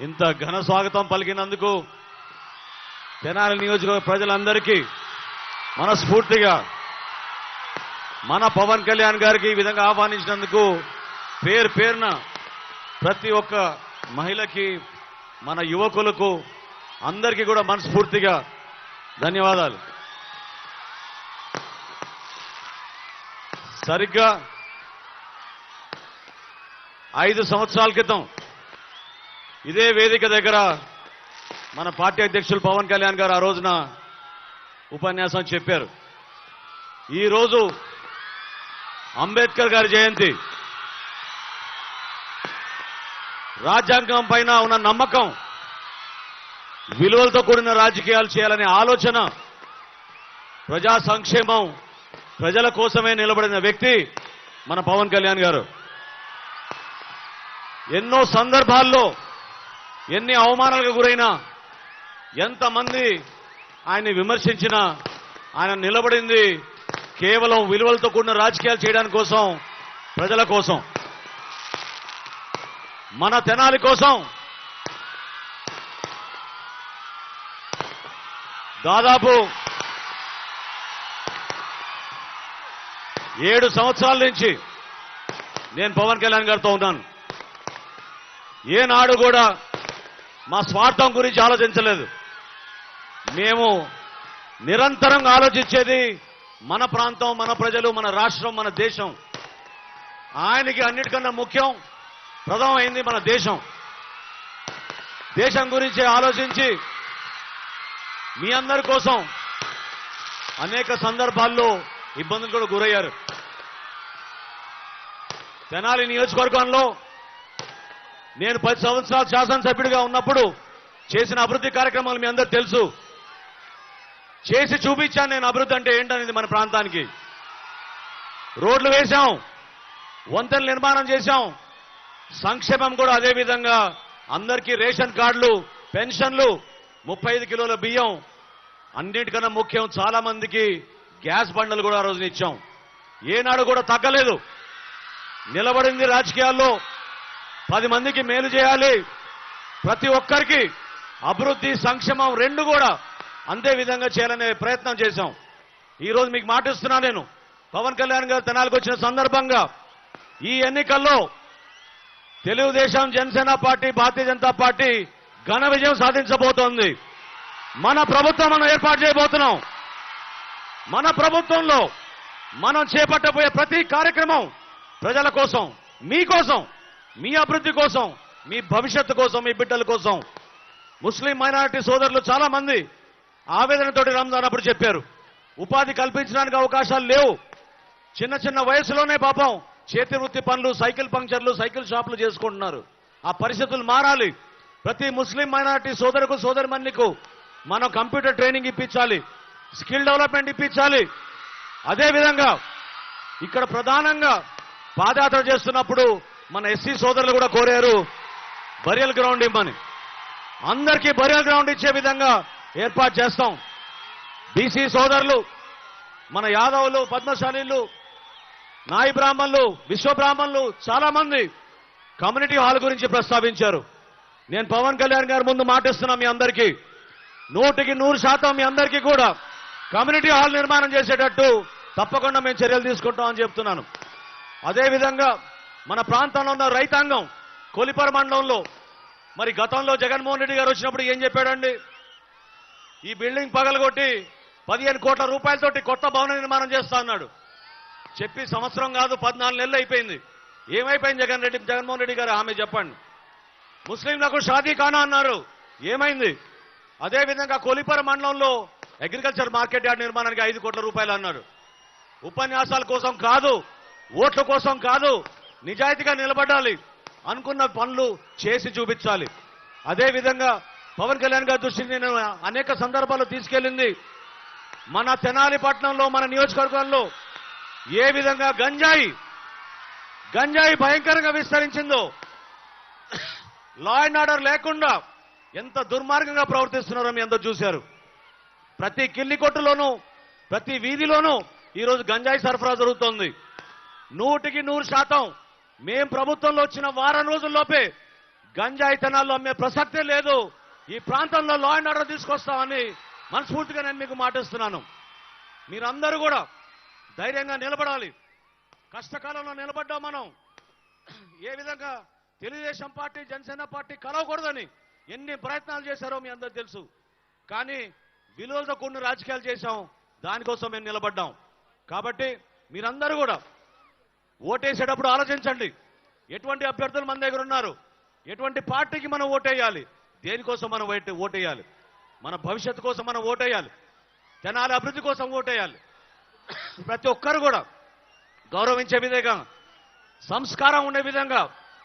ఇంత ఘన స్వాగతం పలికినందుకు తెనాలి నియోజకవర్గ ప్రజలందరికీ మనస్ఫూర్తిగా మన పవన్ కళ్యాణ్ గారికి ఈ విధంగా ఆహ్వానించినందుకు పేరు పేరున ప్రతి ఒక్క మహిళకి మన యువకులకు అందరికీ కూడా మనస్ఫూర్తిగా ధన్యవాదాలు. సరిగ్గా 5 సంవత్సరాల క్రితం ఇదే వేదిక దగ్గర మన పార్టీ అధ్యక్షులు పవన్ కళ్యాణ్ గారు ఆ రోజున ఉపన్యాసం చెప్పారు. ఈరోజు అంబేద్కర్ గారి జయంతి. రాజ్యాంగం పైన ఉన్న నమ్మకం, విలువలతో కూడిన రాజకీయాలు చేయాలనే ఆలోచన, ప్రజా సంక్షేమం, ప్రజల కోసమే నిలబడిన వ్యక్తి మన పవన్ కళ్యాణ్ గారు. ఎన్నో సందర్భాల్లో ఎన్ని అవమానాలకు గురైనా, ఎంతమంది ఆయన్ని విమర్శించినా ఆయన నిలబడింది కేవలం విలువలతో కూడిన రాజకీయాలు చేయడానికి కోసం, ప్రజల కోసం, మన తెనాలి కోసం. దాదాపు 7 సంవత్సరాల నుంచి నేను పవన్ కళ్యాణ్ గారితో ఉన్నాను. ఏనాడు కూడా మా స్వార్థం గురించి ఆలోచించలేదు. మేము నిరంతరంగా ఆలోచించేది మన ప్రాంతం, మన ప్రజలు, మన రాష్ట్రం, మన దేశం. ఆయనకి అన్నిటికన్నా ముఖ్యం, ప్రథమమైంది మన దేశం. దేశం గురించి ఆలోచించి మీ అందరి కోసం అనేక సందర్భాల్లో ఇబ్బందులు కూడా గురయ్యారు. తెనాలి నియోజకవర్గంలో నేను 10 సంవత్సరాలు శాసనసభ్యుడిగా ఉన్నప్పుడు చేసిన అభివృద్ధి కార్యక్రమాలు మీ అందరూ తెలుసు. చేసి చూపించాను నేను అభివృద్ధి అంటే ఏంటనేది. మన ప్రాంతానికి రోడ్లు వేశాం, వంతెనలు నిర్మాణం చేశాం, సంక్షేమం కూడా అదే విధంగా అందరికీ రేషన్ కార్డులు, పెన్షన్లు, 35 కిలోల బియ్యం, అన్నిటికన్నా ముఖ్యం చాలా మందికి గ్యాస్ బండలు కూడా ఆ రోజున ఇచ్చాం. ఏనాడు కూడా తగ్గలేదు. నిలబడింది రాజకీయాల్లో 10 మందికి మేలు చేయాలి, ప్రతి ఒక్కరికి అభివృద్ధి, సంక్షేమం రెండు కూడా అంతే విధంగా చేయాలనే ప్రయత్నం చేశాం. ఈరోజు మీకు మాటిస్తున్నా, నేను పవన్ కళ్యాణ్ గారు తెనాలికి వచ్చిన సందర్భంగా ఈ ఎన్నికల్లో తెలుగుదేశం, జనసేన పార్టీ, భారతీయ జనతా పార్టీ ఘన విజయం సాధించబోతోంది. మన ప్రభుత్వం మనం ఏర్పాటు చేయబోతున్నాం. మన ప్రభుత్వంలో మనం చేపట్టబోయే ప్రతి కార్యక్రమం ప్రజల కోసం, మీకోసం, మీ అభివృద్ధి కోసం, మీ భవిష్యత్తు కోసం, మీ బిడ్డల కోసం. ముస్లిం మైనారిటీ సోదరులు చాలా మంది ఆవేదనతోటి రంజాన్ అప్పుడు చెప్పారు, ఉపాధి కల్పించడానికి అవకాశాలు లేవు. చిన్న చిన్న వయసులోనే పాపం చేతి వృత్తి పనులు, సైకిల్ పంక్చర్లు, సైకిల్ షాపులు చేసుకుంటున్నారు. ఆ పరిస్థితులు మారాలి. ప్రతి ముస్లిం మైనారిటీ సోదరుకు, సోదరిమణికు మనం కంప్యూటర్ ట్రైనింగ్ ఇప్పించాలి, స్కిల్ డెవలప్మెంట్ ఇప్పించాలి. అదేవిధంగా ఇక్కడ ప్రధానంగా పాదయాత్ర చేస్తున్నప్పుడు మన ఎస్సీ సోదరులు కూడా కోరారు బరియల్ గ్రౌండ్ ఇమ్మని. అందరికీ బరియల్ గ్రౌండ్ ఇచ్చే విధంగా ఏర్పాటు చేస్తాం. బీసీ సోదరులు, మన యాదవులు, పద్మశాలీలు, నాయి బ్రాహ్మణులు, విశ్వ బ్రాహ్మణులు చాలా మంది కమ్యూనిటీ హాల్ గురించి ప్రస్తావించారు. నేను పవన్ కళ్యాణ్ గారి ముందు మాటిస్తున్నా, మీ అందరికీ 100% మీ అందరికీ కూడా కమ్యూనిటీ హాల్ నిర్మాణం చేసేటట్టు తప్పకుండా మేము చర్యలు తీసుకుంటామని చెప్తున్నాను. అదేవిధంగా మన ప్రాంతంలో ఉన్న రైతాంగం, కొలిపర మండలంలో మరి గతంలో జగన్మోహన్ రెడ్డి గారు వచ్చినప్పుడు ఏం చెప్పాడండి? ఈ బిల్డింగ్ పగలగొట్టి 15 కోట్ల రూపాయలతోటి కొత్త భవన నిర్మాణం చేస్తా అన్నాడు. చెప్పి సంవత్సరం కాదు 14 నెలలు అయిపోయింది. ఏమైపోయింది జగన్మోహన్ రెడ్డి గారు ఆమె చెప్పండి. ముస్లింలకు షాదీ ఖానా అన్నారు, ఏమైంది? అదేవిధంగా కొలిపర మండలంలో అగ్రికల్చర్ మార్కెట్ యార్డ్ నిర్మాణానికి 5 కోట్ల రూపాయలు అన్నారు. ఉపన్యాసాల కోసం కాదు, ఓట్ల కోసం కాదు, నిజాయితీగా నిలబడాలి, అనుకున్న పనులు చేసి చూపించాలి. అదేవిధంగా పవన్ కళ్యాణ్ గారి దృష్టికి నేను అనేక సందర్భాల్లో తీసుకెళ్లింది, మన తెనాలి పట్టణంలో, మన నియోజకవర్గంలో ఏ విధంగా గంజాయి భయంకరంగా విస్తరించిందో, లా అండ్ ఆర్డర్ లేకుండా ఎంత దుర్మార్గంగా ప్రవర్తిస్తున్నారో మీ అందరూ చూశారు. ప్రతి కిల్లి కొట్టులోనూ, ప్రతి వీధిలోనూ ఈరోజు గంజాయి సరఫరా జరుగుతోంది. 100% మేం ప్రభుత్వంలో వచ్చిన వారం రోజుల్లోపే గంజాయి తనాల్లో అమ్మే ప్రసక్తే లేదు. ఈ ప్రాంతంలో లా అండ్ ఆర్డర్ తీసుకొస్తామని మనస్ఫూర్తిగా నేను మీకు మాటిస్తున్నాను. మీరందరూ కూడా ధైర్యంగా నిలబడాలి. కష్టకాలంలో నిలబడ్డాం మనం. ఏ విధంగా తెలుగుదేశం పార్టీ జనసేన పార్టీ కలవకూడదని ఎన్ని ప్రయత్నాలు చేశారో మీ అందరూ తెలుసు. కానీ విలువలతో కొన్ని రాజకీయాలు చేశాం. దానికోసం మేము నిలబడ్డాం. కాబట్టి మీరందరూ కూడా ఓటేసేటప్పుడు ఆలోచించండి. ఎటువంటి అభ్యర్థులు మన దగ్గర ఉన్నారు, ఎటువంటి పార్టీకి మనం ఓటేయాలి, దేనికోసం మనం ఓటేయాలి, మన భవిష్యత్తు కోసం మనం ఓటేయాలి, తెనాలి అభివృద్ధి కోసం ఓటేయాలి. ప్రతి ఒక్కరు కూడా గౌరవించే విధంగా, సంస్కారం ఉండే విధంగా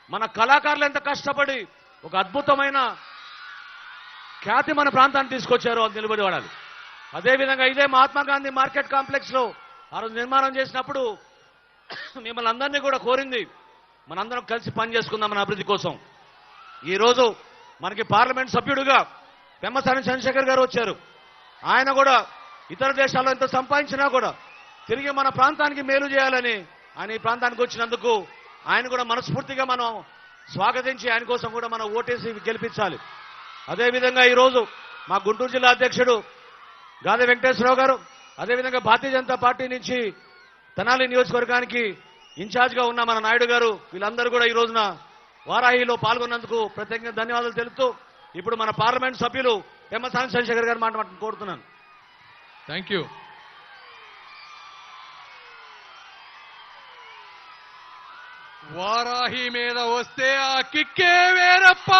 మన కళాకారులు ఎంత కష్టపడి ఒక అద్భుతమైన ఖ్యాతి మన ప్రాంతాన్ని తీసుకొచ్చారో అది నిలబడి వాడాలి. అదేవిధంగా ఇదే మహాత్మా గాంధీ మార్కెట్ కాంప్లెక్స్ లో ఆ రోజు నిర్మాణం చేసినప్పుడు మిమ్మల్ని అందరినీ కూడా కోరింది మనందరం కలిసి పనిచేసుకుందాం మన అభివృద్ధి కోసం. ఈ రోజు మనకి పార్లమెంట్ సభ్యుడిగా పెమ్మసాని చంద్రశేఖర్ గారు వచ్చారు. ఆయన కూడా ఇతర దేశాల్లో ఎంత సంపాదించినా కూడా తిరిగి మన ప్రాంతానికి మేలు చేయాలని ఆయన ఈ ప్రాంతానికి వచ్చినందుకు ఆయన కూడా మనస్ఫూర్తిగా మనం స్వాగతించి ఆయన కోసం కూడా మనం ఓటేసి గెలిపించాలి. అదేవిధంగా ఈరోజు మా గుంటూరు జిల్లా అధ్యక్షుడు గాది వెంకటేశ్వరరావు గారు, అదేవిధంగా భారతీయ జనతా పార్టీ నుంచి తెనాలి నియోజకవర్గానికి ఇన్ఛార్జ్గా ఉన్న మన నాయుడు గారు, వీళ్ళందరూ కూడా ఈ రోజున వారాహిలో పాల్గొన్నందుకు ప్రత్యేకంగా ధన్యవాదాలు తెలుపుతూ ఇప్పుడు మన పార్లమెంట్ సభ్యులు పెమ్మసాని చంద్రశేఖర్ గారు మాట్లాడటం కోరుతున్నాను. Thank you. వారాహి మీద వస్తే ఆ కిక్కే వేరప్ప.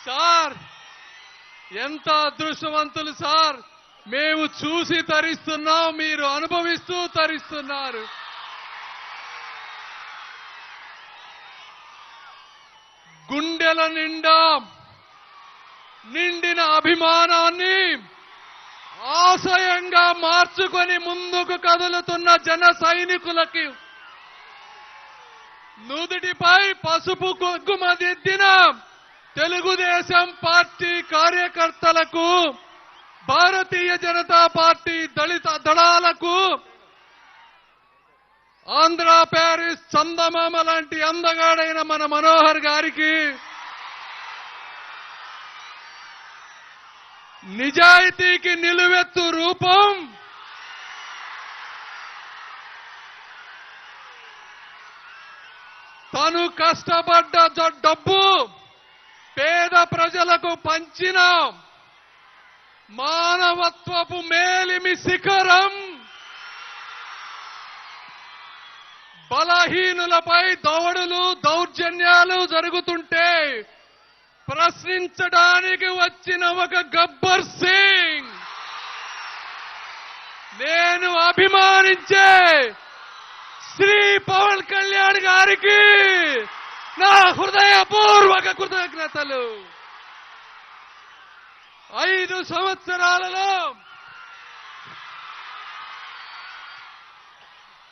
సార్ ఎంత అదృష్టవంతులు సార్. మేము చూసి తరిస్తున్నాం, మీరు అనుభవిస్తూ తరిస్తున్నారు. గుండెల నిండా నిండిన అభిమానాన్ని ఆశయంగా మార్చుకొని ముందుకు కదులుతున్న జన సైనికులకి, నుదుటిపై పసుపు కుంకుమ దిద్దిన తెలుగుదేశం పార్టీ కార్యకర్తలకు, భారతీయ జనతా పార్టీ దళిత దళాలకు, ఆంధ్ర ప్యారిస్ చందమామ లాంటి అందగాడైన మన మనోహర్ గారికి, నిజాయితీకి నిలువెత్తు రూపం తను కష్టపడ్డ డబ్బు పేద ప్రజలకు పంచిన మానవత్వపు మేలిమి శిఖరం, బలహీనులపై దౌడులు దౌర్జన్యాలు జరుగుతుంటే ప్రశ్నించడానికి వచ్చిన ఒక గబ్బర్ సింగ్, నేను అభిమానించే శ్రీ పవన్ కళ్యాణ్ గారికి నా హృదయపూర్వక కృతజ్ఞతలు. 5 సంవత్సరాలలో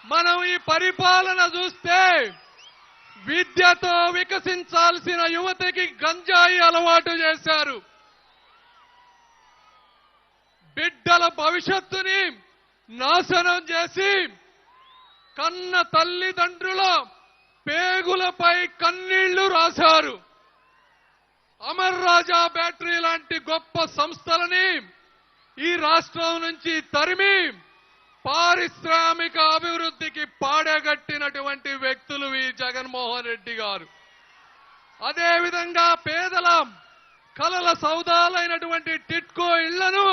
మనం ఈ పరిపాలన చూస్తే విద్యతో వికసించాల్సిన యువతకి గంజాయి అలవాటు చేశారు. బిడ్డల భవిష్యత్తుని నాశనం చేసి కన్న తల్లిదండ్రుల పేగులపై కన్నీళ్లు రాశారు. అమర్ రాజా బ్యాటరీ లాంటి గొప్ప సంస్థలని ఈ రాష్ట్రం నుంచి తరిమి పారిశ్రామిక అభివృద్ధికి పాడగట్టినటువంటి వ్యక్తులు ఈ జగన్మోహన్ రెడ్డి గారు. అదేవిధంగా పేదల కలల సౌదాలైనటువంటి టిట్కో ఇళ్లను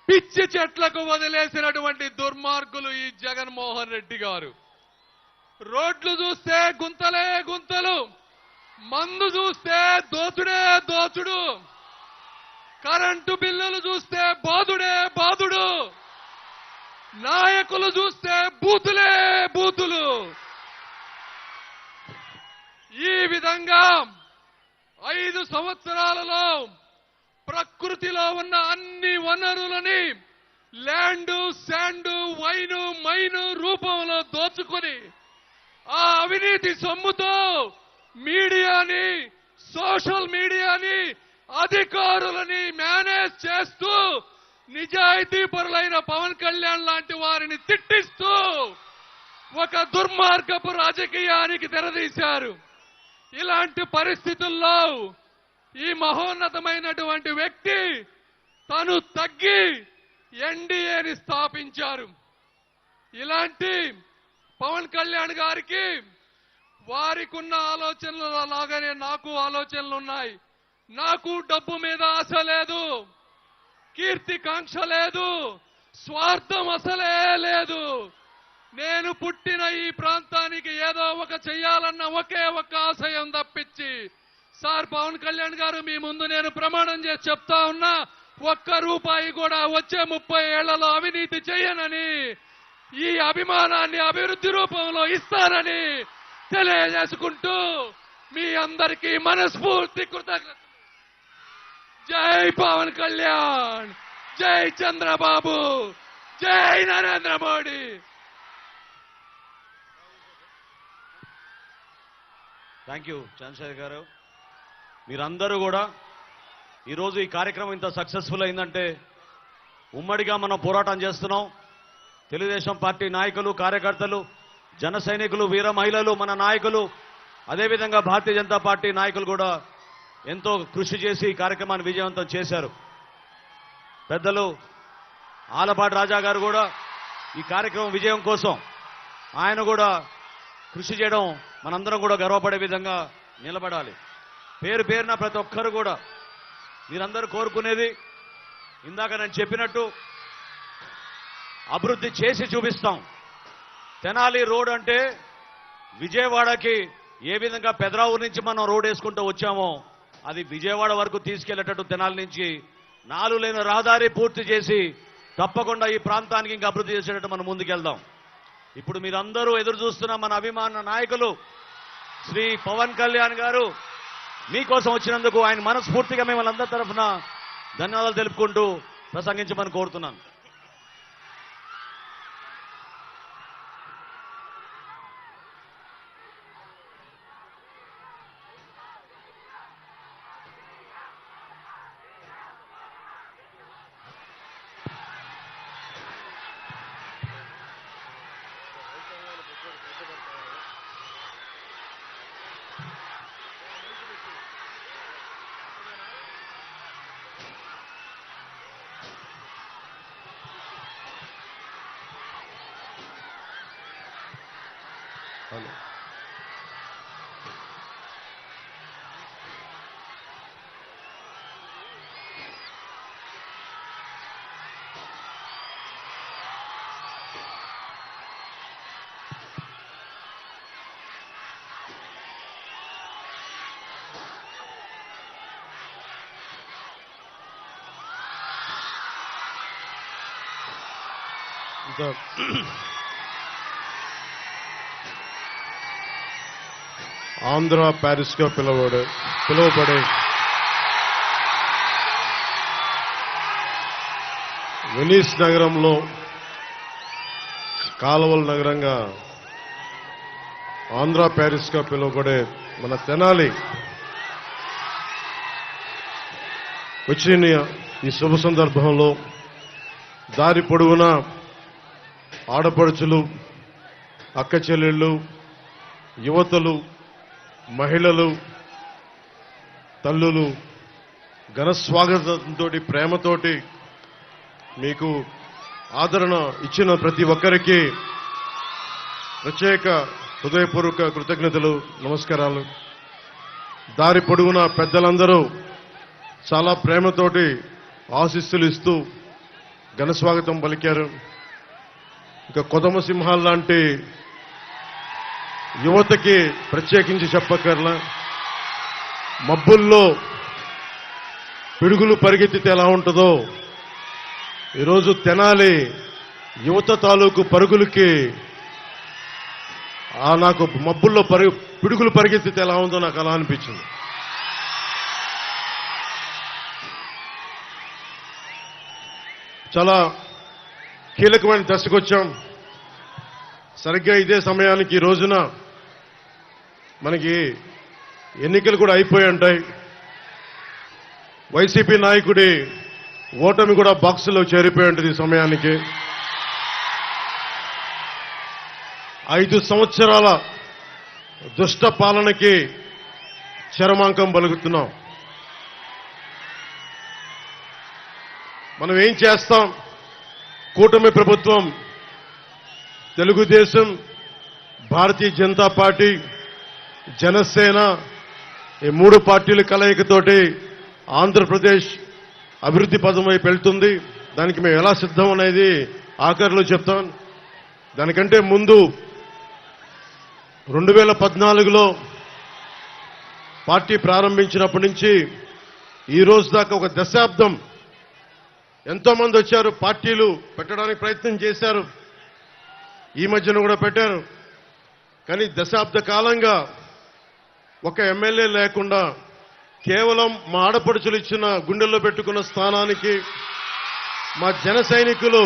పిచ్చి చెట్లకు వదిలేసినటువంటి దుర్మార్గులు ఈ జగన్మోహన్ రెడ్డి గారు. రోడ్లు చూస్తే గుంతలే గుంతలు, మందు చూస్తే దోచుడే దోచుడు, కరెంటు బిల్లులు చూస్తే బాదుడే బాదుడు, నాయకులు చూస్తే బూతులే బూతులు. ఈ విధంగా 5 సంవత్సరాలలో ప్రకృతిలో ఉన్న అన్ని వనరులని ల్యాండు, శాండు, వైను, మైను రూపంలో దోచుకొని ఆ అవినీతి సొమ్ముతో మీడియాని, సోషల్ మీడియాని, అధికారులని మేనేజ్ చేస్తూ నిజాయితీ పరులైన పవన్ కళ్యాణ్ లాంటి వారిని తిట్టిస్తూ ఒక దుర్మార్గపు రాజకీయానికి తెరదీశారు. ఇలాంటి పరిస్థితుల్లో ఈ మహోన్నతమైనటువంటి వ్యక్తి తను తగ్గి ఎన్డీఏని స్థాపించారు. ఇలాంటి పవన్ కళ్యాణ్ గారికి వారికున్న ఆలోచనల లాగానే నాకు ఆలోచనలు ఉన్నాయి. నాకు డబ్బు మీద ఆశ లేదు, కీర్తికాంక్ష లేదు, స్వార్థం అసలే లేదు. నేను పుట్టిన ఈ ప్రాంతానికి ఏదో ఒక చెయ్యాలన్న ఒకే ఒక్క ఆశయం తప్పించి, సార్ పవన్ కళ్యాణ్ గారు మీ ముందు నేను ప్రమాణం చేసి చెప్తా ఉన్నా, ఒక్క రూపాయి కూడా వచ్చే 30 ఏళ్లలో అవినీతి చేయనని, ఈ అభిమానాన్ని అభివృద్ధి రూపంలో ఇస్తానని తెలియజేసుకుంటూ మీ అందరికీ మనస్ఫూర్తి కృతజ్ఞతలు. జై పవన్ కళ్యాణ్, జై చంద్రబాబు, జై నరేంద్ర మోడీ. థ్యాంక్ యూ చంద్రశేఖర్ గారు. మీరందరూ కూడా ఈరోజు ఈ కార్యక్రమం ఇంత సక్సెస్ఫుల్ అయిందంటే ఉమ్మడిగా మనం పోరాటం చేస్తున్నాం. తెలుగుదేశం పార్టీ నాయకులు, కార్యకర్తలు, జన సైనికులు, వీర మహిళలు, మన నాయకులు, అదేవిధంగా భారతీయ జనతా పార్టీ నాయకులు కూడా ఎంతో కృషి చేసి ఈ కార్యక్రమాన్ని విజయవంతం చేశారు. పెద్దలు ఆలపాటి రాజా గారు కూడా ఈ కార్యక్రమం విజయం కోసం ఆయన కూడా కృషి చేయడం మనందరం కూడా గర్వపడే విధంగా నిలబడాలి. పేరు పేరున ప్రతి ఒక్కరు కూడా మీరందరూ కోరుకునేది ఇందాక నేను చెప్పినట్టు అభివృద్ధి చేసి చూపిస్తాం. తెనాలి రోడ్ అంటే విజయవాడకి ఏ విధంగా పెదరావూరు నుంచి మనం రోడ్ వేసుకుంటూ వచ్చామో అది విజయవాడ వరకు తీసుకెళ్లేటట్టు తెనాలి నుంచి 4 లేన రహదారి పూర్తి చేసి తప్పకుండా ఈ ప్రాంతానికి ఇంకా అభివృద్ధి చేసేటట్టు మనం ముందుకెళ్దాం. ఇప్పుడు మీరందరూ ఎదురు చూస్తున్న మన అభిమాన నాయకులు శ్రీ పవన్ కళ్యాణ్ గారు మీకోసం వచ్చినందుకు ఆయన మనస్ఫూర్తిగా మిమ్మల్ని అందరి తరఫున ధన్యవాదాలు తెలుపుకుంటూ ప్రసంగించమని కోరుతున్నాను. హలో ఇంకా ఆంధ్ర ప్యారిస్ గా పిలువబడే వెనీస్ నగరంలో కాలువల నగరంగా ఆంధ్ర ప్యారిస్ గా పిలువబడే మన తెనాలి వచ్చిన ఈ శుభ సందర్భంలో దారి పొడవునా ఆడపడుచులు, అక్క చెల్లెళ్ళు, యువతలు, మహిళలు, తల్లులు ఘన స్వాగతంతో ప్రేమతోటి మీకు ఆదరణ ఇచ్చిన ప్రతి ఒక్కరికి ప్రత్యేక హృదయపూర్వక కృతజ్ఞతలు, నమస్కారాలు. దారి పొడవునా పెద్దలందరూ చాలా ప్రేమతోటి ఆశీస్సులు ఇస్తూ ఘన స్వాగతం పలికారు. ఇక కొదమ సింహాల్ లాంటి యువతకి ప్రత్యేకించి చెప్పక్కర్లా. మబ్బుల్లో పిడుగులు పరిగెత్తితే ఎలా ఉంటుందో ఈరోజు తెనాలి యువత తాలూకు పరుగులకి నాకు మబ్బుల్లో పిడుగులు పరిగెత్తితే ఎలా ఉందో నాకు అలా అనిపించింది. చాలా కీలకమైన దశకొచ్చాం. సరిగ్గా ఇదే సమయానికి ఈ రోజున మనకి ఎన్నికలు కూడా అయిపోయి ఉంటాయి. వైసీపీ నాయకుడి ఓటమి కూడా బాక్సులో చేరిపోయి ఉంటుంది ఈ సమయానికి. 5 సంవత్సరాల దుష్ట పాలనకి చరమాంకం పలుకుతున్నాం. మనం ఏం చేస్తాం? కూటమి ప్రభుత్వం, తెలుగుదేశం, భారతీయ జనతా పార్టీ, జనసేన ఈ 3 పార్టీల కలయికతోటి ఆంధ్రప్రదేశ్ అభివృద్ధి పదం వైపు వెళ్తుంది. దానికి మేము ఎలా సిద్ధం అనేది ఆఖరిలో చెప్తాం. దానికంటే ముందు 2014లో పార్టీ ప్రారంభించినప్పటి నుంచి ఈ రోజు దాకా ఒక దశాబ్దం ఎంతో మంది వచ్చారు, పార్టీలు పెట్టడానికి ప్రయత్నం చేశారు, ఈ మధ్యన కూడా పెట్టారు. కానీ దశాబ్ద కాలంగా ఒక ఎమ్మెల్యే లేకుండా కేవలం మా ఆడపడుచులు ఇచ్చిన గుండెల్లో పెట్టుకున్న స్థానానికి మా జన సైనికులు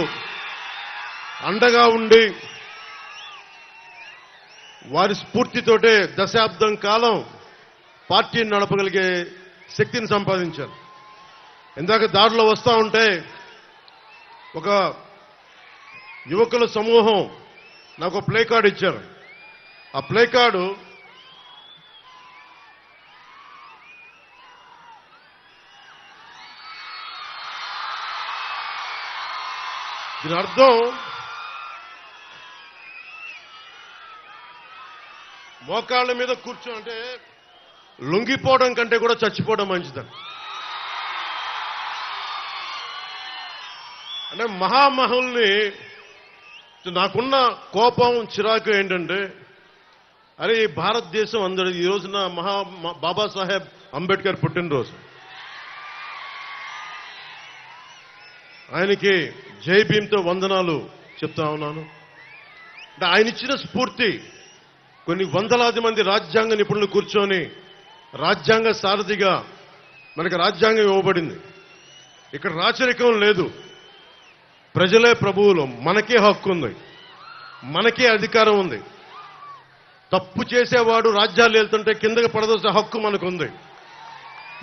అండగా ఉండి వారి స్ఫూర్తితోటే దశాబ్దం కాలం పార్టీని నడపగలిగే శక్తిని సంపాదించారు. ఇందాక దారిలో వస్తూ ఉంటే ఒక యువకుల సమూహం నాకు ప్లే కార్డు ఇచ్చారు. ఆ ప్లే కార్డు దీని అర్థం మోకాళ్ళ మీద కూర్చో అంటే లొంగిపోవడం కంటే కూడా చచ్చిపోవడం మంచిదని. అంటే మహామహుల్ని నాకున్న కోపం చిరాకు ఏంటంటే, అరే ఈ భారతదేశం అందరి ఈ రోజున బాబాసాహెబ్ అంబేద్కర్ పుట్టినరోజు. ఆయనకి జై భీమ్తో వందనాలు చెప్తా ఉన్నాను. అంటే ఆయన ఇచ్చిన స్ఫూర్తి కొన్ని వందలాది మంది రాజ్యాంగ నిపుణులు కూర్చొని రాజ్యాంగ సారథిగా మనకి రాజ్యాంగం ఇవ్వబడింది. ఇక్కడ రాచరికం లేదు, ప్రజలే ప్రభువులు, మనకే హక్కు ఉంది, మనకే అధికారం ఉంది. తప్పు చేసేవాడు రాజ్యాలు వెళ్తుంటే కిందకి పడదోసే హక్కు మనకుంది.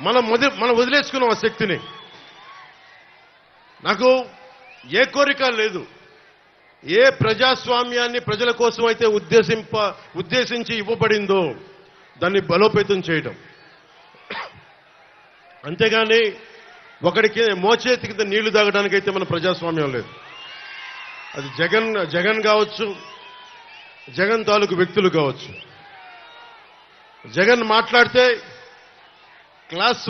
మనం వదిలేసుకున్నాం ఆ శక్తిని. నాకు ఏ కోరిక లేదు. ఏ ప్రజాస్వామ్యాన్ని ప్రజల కోసం అయితే ఉద్దేశించి ఇవ్వబడిందో దాన్ని బలోపేతం చేయడం, అంతేగాని ఒకడికి మోచేతి కింద నీళ్లు తాగడానికైతే మన ప్రజాస్వామ్యం లేదు. అది జగన్ కావచ్చు, జగన్ తాలూకు వ్యక్తులు కావచ్చు. జగన్ మాట్లాడితే క్లాస్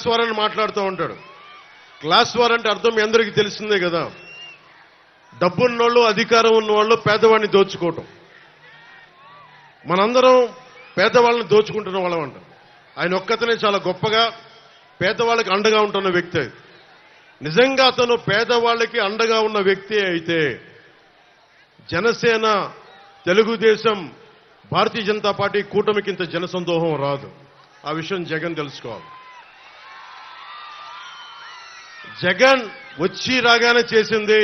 వార్ అని మాట్లాడుతూ ఉంటాడు. క్లాస్ వార్ అంటే అర్థం మీ అందరికీ తెలిసిందే కదా, డబ్బున్నోళ్ళు, అధికారం ఉన్నవాళ్ళు పేదవాడిని దోచుకోవటం. మనందరం పేదవాళ్ళని దోచుకుంటున్న వాళ్ళం అంట. ఆయన ఒక్కతనే చాలా గొప్పగా పేదవాళ్ళకి అండగా ఉంటున్న వ్యక్తి. నిజంగా అతను పేదవాళ్ళకి అండగా ఉన్న వ్యక్తి అయితే జనసేన, తెలుగుదేశం, భారతీయ జనతా పార్టీ కూటమికి ఇంత జనసందోహం రాదు. ఆ విషయం జగన్ తెలుసుకోవాలి. జగన్ వచ్చి రాగానే చేసింది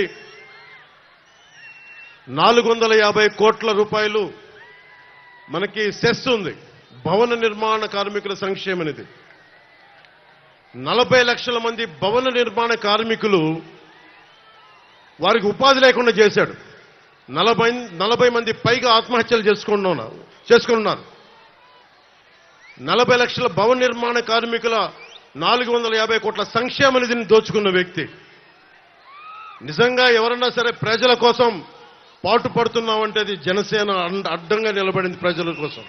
450 కోట్ల రూపాయలు మనకి సెస్ ఉంది, భవన నిర్మాణ కార్మికుల సంక్షేమ నిధి. 40 లక్షల మంది భవన నిర్మాణ కార్మికులు వారికి ఉపాధి లేకుండా చేశాడు. 40 మంది పైగా ఆత్మహత్యలు చేసుకున్నారు. 40 లక్షల భవన నిర్మాణ కార్మికుల 450 కోట్ల సంక్షేమ నిధిని దోచుకున్న వ్యక్తి. నిజంగా ఎవరన్నా సరే ప్రజల కోసం పాటు పడుతున్నామంటే అది జనసేన అడ్డంగా నిలబడింది ప్రజల కోసం.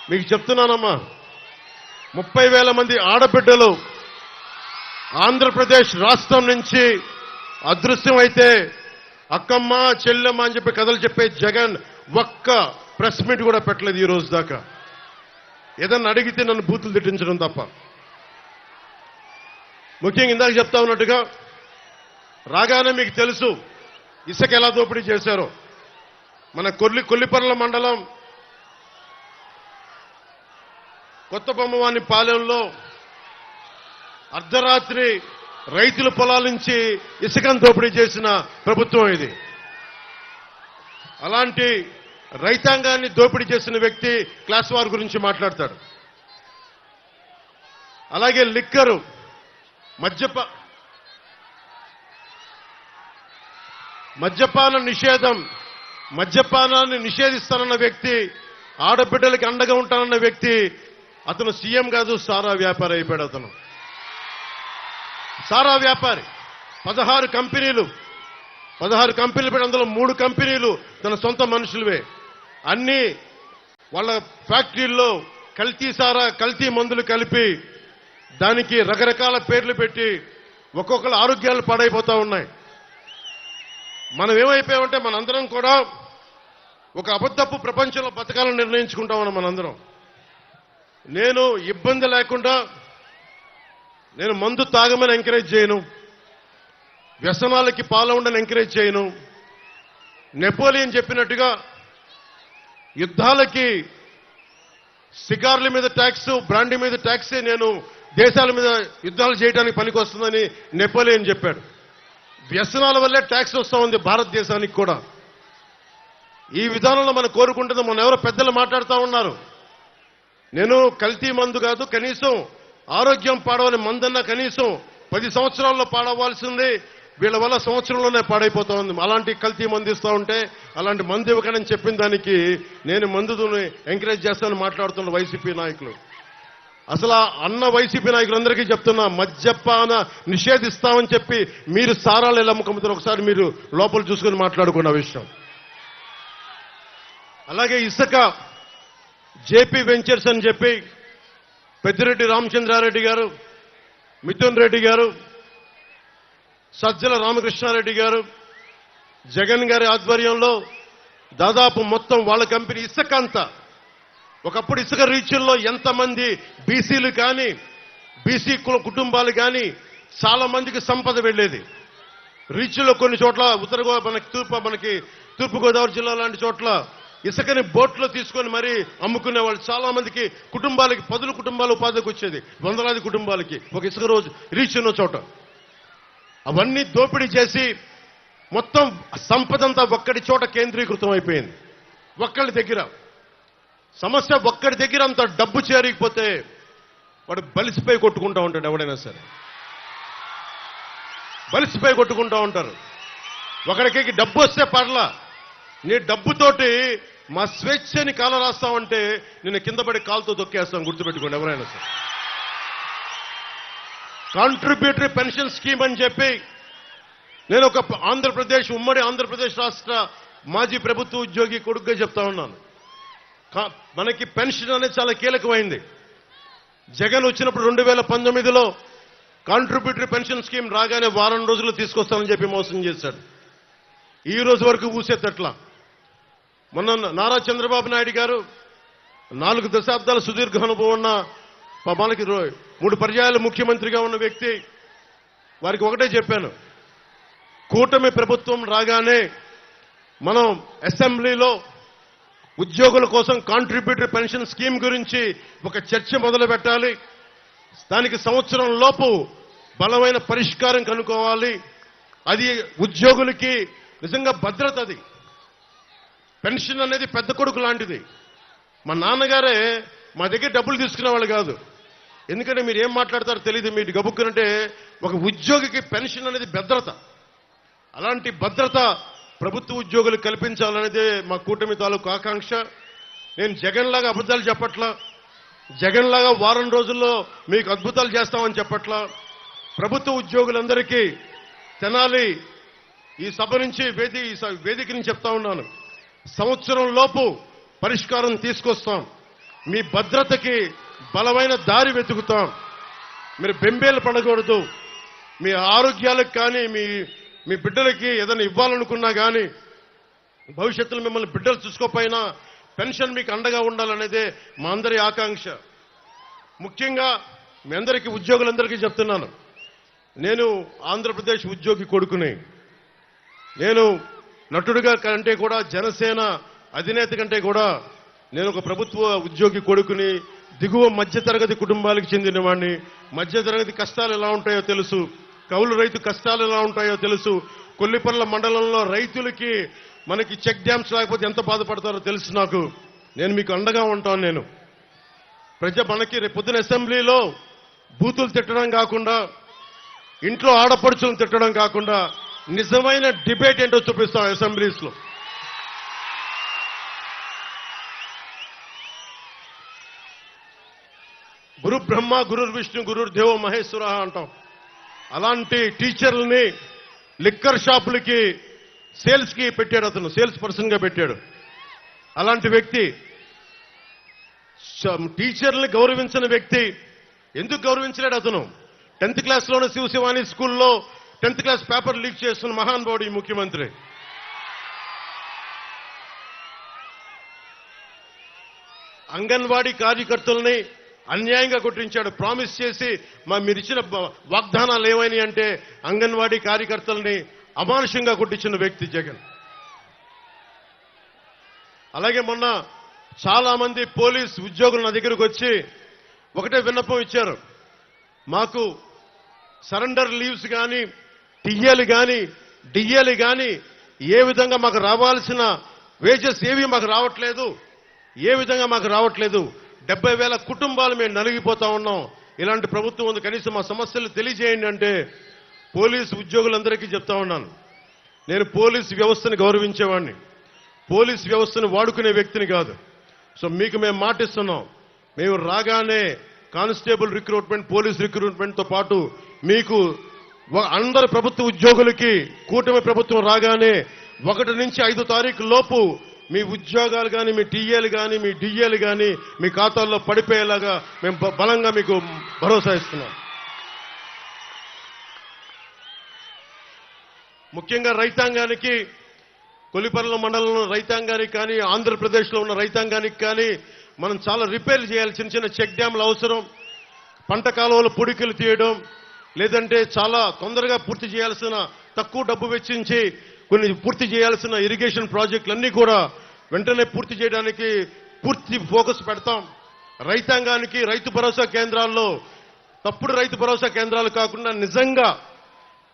మీకు చెప్తున్నానమ్మా, 30,000 మంది ఆడబిడ్డలు ఆంధ్రప్రదేశ్ రాష్ట్రం నుంచి అదృశ్యమైతే అక్కమ్మ, చెల్లెమ్మ అని చెప్పి కథలు చెప్పే జగన్ ఒక్క ప్రెస్ మీట్ కూడా పెట్టలేదు ఈ రోజు దాకా. ఏదన్నా అడిగితే నన్ను బూతులు తిట్టించడం తప్ప. ముఖ్యంగా ఇందాక చెప్తా ఉన్నట్టుగా రాగానే మీకు తెలుసు ఇసుక ఎలా దోపిడీ చేశారో. మన కొల్లిపర్ల మండలం కొత్త బొమ్మవాని పాలెంలో అర్ధరాత్రి రైతుల పొలాల నుంచి ఇసుకను దోపిడీ చేసిన ప్రభుత్వం ఇది. అలాంటి రైతాంగాన్ని దోపిడీ చేసిన వ్యక్తి క్లాస్ వార్ గురించి మాట్లాడతాడు. అలాగే లిక్కరు, మద్యపాన నిషేధం, మద్యపానాన్ని నిషేధిస్తానన్న వ్యక్తి, ఆడబిడ్డలకి అండగా ఉంటానన్న వ్యక్తి, అతను సీఎం కాదు, సారా వ్యాపారి అయిపోయాడు. అతను సారా వ్యాపారి. 16 కంపెనీలు పెట్టి అందులో 3 కంపెనీలు తన సొంత మనుషులవే. అన్ని వాళ్ళ ఫ్యాక్టరీల్లో కల్తీ సారా, కల్తీ మందులు కలిపి దానికి రకరకాల పేర్లు పెట్టి ఒక్కొక్కరు ఆరోగ్యాలు పాడైపోతా ఉన్నాయి. మనం ఏమైపోయామంటే మనందరం కూడా ఒక అబద్ధపు ప్రపంచంలో బతకాలని నిర్ణయించుకుంటామని మనందరం. నేను ఇబ్బంది లేకుండా నేను మందు తాగమని ఎంకరేజ్ చేయను, వ్యసనాలకి పాల్గొనని ఎంకరేజ్ చేయను. నెపోలియన్ చెప్పినట్టుగా యుద్ధాలకి సిగార్ల మీద ట్యాక్స్, బ్రాండీ మీద ట్యాక్సే నేను దేశాల మీద యుద్ధాలు చేయడానికి పనికొస్తుందని నెపోలియన్ చెప్పాడు. వ్యసనాల వల్లే ట్యాక్స్ వస్తూ ఉంది భారతదేశానికి కూడా. ఈ విధానంలో మనం కోరుకుంటుంది. మన ఎవరో పెద్దలు మాట్లాడుతూ ఉన్నారు, నేను కల్తీ మందు కాదు, కనీసం ఆరోగ్యం పాడవని మందన్నా కనీసం 10 సంవత్సరాల్లో పాడవలసింది, వీళ్ళ వల్ల సంవత్సరంలోనే పాడైపోతా ఉంది. అలాంటి కల్తీ మందు ఇస్తూ ఉంటే అలాంటి మందు ఇవ్వకని చెప్పిన దానికి నేను మందుని ఎంకరేజ్ చేస్తానని మాట్లాడుతున్న వైసీపీ నాయకులు. అసలు అన్న వైసీపీ నాయకులందరికీ చెప్తున్నా, మద్యపాన నిషేధిస్తామని చెప్పి మీరు సారాలు ఎలా అమ్ముకుంటారు ఒకసారి మీరు లోపల చూసుకుని మాట్లాడుకున్న విషయం. అలాగే ఇసుక, జేపీ వెంచర్స్ అని చెప్పి పెద్దిరెడ్డి రామచంద్రారెడ్డి గారు, మిథున్ రెడ్డి గారు, సజ్జల రామకృష్ణారెడ్డి గారు, జగన్ గారి ఆధ్వర్యంలో దాదాపు మొత్తం వాళ్ళ కంపెనీ ఇసుక అంతా. ఒకప్పుడు ఇసుక రీచుల్లో ఎంతమంది బీసీలు కానీ బీసీ కుటుంబాలు కానీ చాలా మందికి సంపద వెళ్లేది. రీచ్లో కొన్ని చోట్ల మనకి తూర్పుగోదావరి జిల్లా లాంటి చోట్ల ఇసుకని బోట్లో తీసుకొని మరీ అమ్ముకునే వాళ్ళు చాలా మందికి, కుటుంబాలకి 10 కుటుంబాలు ఉపాధికి వచ్చేది, వందలాది కుటుంబాలకి ఒక ఇసుక రోజు రీచ్ ఉన్న చోట. అవన్నీ దోపిడీ చేసి మొత్తం సంపదంతా ఒక్కడి చోట కేంద్రీకృతం అయిపోయింది. ఒక్కడి దగ్గర సమస్య, ఒక్కడి దగ్గర అంత డబ్బు చేరికపోతే వాడు బలిసిపోయి కొట్టుకుంటా ఉంటాడు. ఎవడైనా సరే బలిసిపోయి కొట్టుకుంటా ఉంటారు. ఒకడికి డబ్బు వస్తే పర్లా, నీ డబ్బుతోటి మా స్వేచ్ఛని కాల రాస్తామంటే నిన్ను కింద పడి కాలుతో తొక్కేస్తాం, గుర్తుపెట్టుకోండి ఎవరైనా సరే. కాంట్రిబ్యూటరీ పెన్షన్ స్కీమ్ అని చెప్పి నేను ఒక ఆంధ్రప్రదేశ్, ఉమ్మడి ఆంధ్రప్రదేశ్ రాష్ట్ర మాజీ ప్రభుత్వ ఉద్యోగి కొడుకుగా చెప్తా ఉన్నాను. మనకి పెన్షన్ అనేది చాలా కీలకమైంది. జగన్ వచ్చినప్పుడు 2019లో కాంట్రిబ్యూటరీ పెన్షన్ స్కీమ్ రాగానే వారం రోజులు తీసుకొస్తానని చెప్పి మోసం చేశాడు. ఈ రోజు వరకు ఊసేతట్లా. మొన్న నారా చంద్రబాబు నాయుడు గారు 4 దశాబ్దాల సుదీర్ఘ అనుభవం ఉన్న, మనకి 3 పర్యాయాలు ముఖ్యమంత్రిగా ఉన్న వ్యక్తి, వారికి ఒకటే చెప్పాను, కూటమి ప్రభుత్వం రాగానే మనం అసెంబ్లీలో ఉద్యోగుల కోసం కాంట్రిబ్యూటరీ పెన్షన్ స్కీమ్ గురించి ఒక చర్చ మొదలు పెట్టాలి. దానికి సంవత్సరం లోపు బలమైన పరిష్కారం కనుక్కోవాలి. అది ఉద్యోగులకి నిజంగా భద్రత. అది పెన్షన్ అనేది పెద్ద కొడుకు లాంటిది. మా నాన్నగారే మా దగ్గర డబ్బులు తీసుకునే వాళ్ళు కాదు. ఎందుకంటే మీరు ఏం మాట్లాడతారో తెలియదు, మీరు గబుక్కునంటే ఒక ఉద్యోగికి పెన్షన్ అనేది భద్రత. అలాంటి భద్రత ప్రభుత్వ ఉద్యోగులు కల్పించాలనేదే మా కూటమి తాలూకు ఆకాంక్ష. నేను జగన్ లాగా అబద్ధాలు చెప్పట్లా, జగన్ లాగా వారం రోజుల్లో మీకు అద్భుతాలు చేస్తామని చెప్పట్లా. ప్రభుత్వ ఉద్యోగులందరికీ తెనాలి ఈ సభ నుంచి వేదిక నుంచి చెప్తా ఉన్నాను, సంవత్సరం లోపు పరిష్కారం తీసుకొస్తాం. మీ భద్రతకి బలమైన దారి వెతుకుతాం. మీరు బెంబేలు పడకూడదు. మీ ఆరోగ్యాలకు కానీ మీ బిడ్డలకి ఏదైనా ఇవ్వాలనుకున్నా కానీ, భవిష్యత్తులో మిమ్మల్ని బిడ్డలు చూసుకోపోయినా పెన్షన్ మీకు అండగా ఉండాలనేదే మా అందరి ఆకాంక్ష. ముఖ్యంగా మీ అందరికీ, ఉద్యోగులందరికీ చెప్తున్నాను, నేను ఆంధ్రప్రదేశ్ ఉద్యోగి కొడుకుని. నేను నటుడిగా కంటే కూడా, జనసేన అధినేత కంటే కూడా నేను ఒక ప్రభుత్వ ఉద్యోగి కొడుకుని, దిగువ మధ్యతరగతి కుటుంబాలకు చెందిన వాడిని. మధ్యతరగతి కష్టాలు ఎలా ఉంటాయో తెలుసు, కౌలు రైతు కష్టాలు ఎలా ఉంటాయో తెలుసు. కొల్లిపర్ల మండలంలో రైతులకి మనకి చెక్ డ్యామ్స్ లేకపోతే ఎంత బాధపడతారో తెలుసు నాకు. నేను మీకు అండగా ఉంటాను. మనకి రేపు పొద్దున అసెంబ్లీలో బూతులు తిట్టడం కాకుండా, ఇంట్లో ఆడపడుచులను తిట్టడం కాకుండా, నిజమైన డిబేట్ ఏంటో చూపిస్తాం అసెంబ్లీస్ లో. గురు బ్రహ్మ గురు విష్ణు గురు దేవో మహేశ్వర అంటాం. అలాంటి టీచర్లని లిక్కర్ షాపులకి సేల్స్ కి పెట్టాడు, అతను సేల్స్ పర్సన్ గా పెట్టాడు. అలాంటి వ్యక్తి టీచర్ని గౌరవించిన వ్యక్తి ఎందుకు గౌరవించలేడు? అతను 10th క్లాస్లోనే శివశివాని స్కూల్లో 10th క్లాస్ పేపర్ లీక్ చేస్తున్న మహానుభావుడు ఈ ముఖ్యమంత్రి. అంగన్వాడీ కార్యకర్తల్ని అన్యాయంగా కొట్టించాడు. ప్రామిస్ చేసి మీరు ఇచ్చిన వాగ్దానాలు ఏమైనాయి అంటే అంగన్వాడీ కార్యకర్తల్ని అమానుషంగా కొట్టించిన వ్యక్తి జగన్. అలాగే మొన్న చాలా మంది పోలీస్ ఉద్యోగులు నా దగ్గరకు వచ్చి ఒకటే విన్నపం ఇచ్చారు. మాకు సరెండర్ లీవ్స్ కానీ టీఏలు కానీ డిఏలు కానీ ఏ విధంగా మాకు రావాల్సిన వేజెస్ ఏవి మాకు రావట్లేదు, ఏ విధంగా మాకు రావట్లేదు. 70,000 కుటుంబాలు మేము నలిగిపోతా ఉన్నాం. ఇలాంటి ప్రభుత్వం ఉంది, కనీసం మా సమస్యలు తెలియజేయండి అంటే పోలీసు ఉద్యోగులందరికీ చెప్తా ఉన్నాను, నేను పోలీసు వ్యవస్థను గౌరవించేవాడిని, పోలీసు వ్యవస్థను వాడుకునే వ్యక్తిని కాదు. సో మీకు మేము మాటిస్తున్నాం, మేము రాగానే కానిస్టేబుల్ రిక్రూట్మెంట్, పోలీస్ రిక్రూట్మెంట్తో పాటు మీకు అందరు ప్రభుత్వ ఉద్యోగులకి కూటమి ప్రభుత్వం రాగానే 1 నుంచి 5 తారీఖు లోపు మీ ఉద్యోగాలు కానీ మీ టీఏలు కానీ మీ డిఏలు కానీ మీ ఖాతాల్లో పడిపోయేలాగా మేము బలంగా మీకు భరోసా ఇస్తున్నాం. ముఖ్యంగా రైతాంగానికి, కొలిపర్ల మండలంలో రైతాంగానికి కానీ ఆంధ్రప్రదేశ్లో ఉన్న రైతాంగానికి కానీ మనం చాలా రిపేర్లు చేయాలి. చిన్న చిన్న చెక్ డ్యాంలు అవసరం, పంట కాలువలు పొడికలు తీయడం, లేదంటే చాలా తొందరగా పూర్తి చేయాల్సిన, తక్కువ డబ్బు వెచ్చించి కొన్ని పూర్తి చేయాల్సిన ఇరిగేషన్ ప్రాజెక్టులన్నీ కూడా వెంటనే పూర్తి చేయడానికి పూర్తి ఫోకస్ పెడతాం. రైతాంగానికి రైతు భరోసా కేంద్రాల్లో తప్పుడు రైతు భరోసా కేంద్రాలు కాకుండా నిజంగా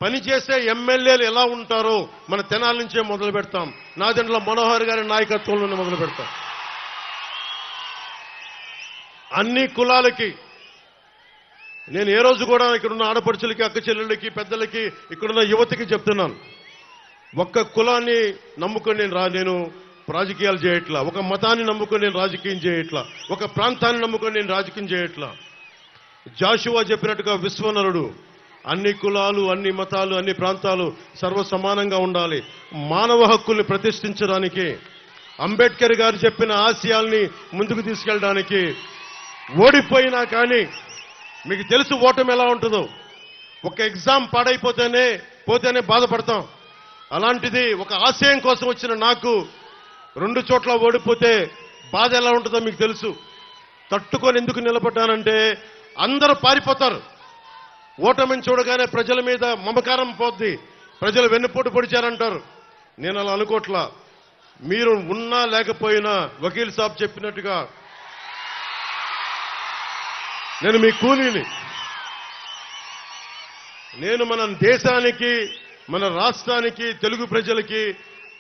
పనిచేసే ఎమ్మెల్యేలు ఎలా ఉంటారో మన తెనాల నుంచే మొదలు పెడతాం. నాదెండ్ల మనోహర్ గారి నాయకత్వంలోనే మొదలు పెడతాం. అన్ని కులాలకి నేను ఏ రోజు కూడా ఇక్కడున్న ఆడపడుచులకి, అక్క చెల్లెళ్ళకి, పెద్దలకి, ఇక్కడున్న యువతకి చెప్తున్నాను, ఒక్క కులాన్ని నమ్ముకొని నేను రాజకీయాలు చేయట్లా, ఒక మతాన్ని నమ్ముకొని నేను రాజకీయం చేయట్లా, ఒక ప్రాంతాన్ని నమ్ముకొని నేను రాజకీయం చేయట్లా. జాషువా చెప్పినట్టుగా విశ్వనరుడు, అన్ని కులాలు, అన్ని మతాలు, అన్ని ప్రాంతాలు సర్వసమానంగా ఉండాలి. మానవ హక్కుల్ని ప్రతిష్ఠించడానికి, అంబేద్కర్ గారు చెప్పిన ఆశయాల్ని ముందుకు తీసుకెళ్ళడానికి, ఓడిపోయినా కానీ మీకు తెలుసు ఓటమి ఎలా ఉంటుందో. ఒక ఎగ్జామ్ పోతేనే బాధపడతాం. అలాంటిది ఒక ఆశయం కోసం వచ్చిన నాకు 2 చోట్ల ఓడిపోతే బాధ ఎలా ఉంటుందో మీకు తెలుసు. తట్టుకొని ఎందుకు నిలబడ్డానంటే అందరూ పారిపోతారు. ఓటమిని చూడగానే ప్రజల మీద మమకారం పోద్ది, ప్రజలు వెన్నుపోటు పొడిచారంటారు. నేను అలా అనుకోట్లా. మీరు ఉన్నా లేకపోయినా వకీల్ సాబ్ చెప్పినట్టుగా నేను మీ కూలీని. నేను మన దేశానికి, మన రాష్ట్రానికి, తెలుగు ప్రజలకి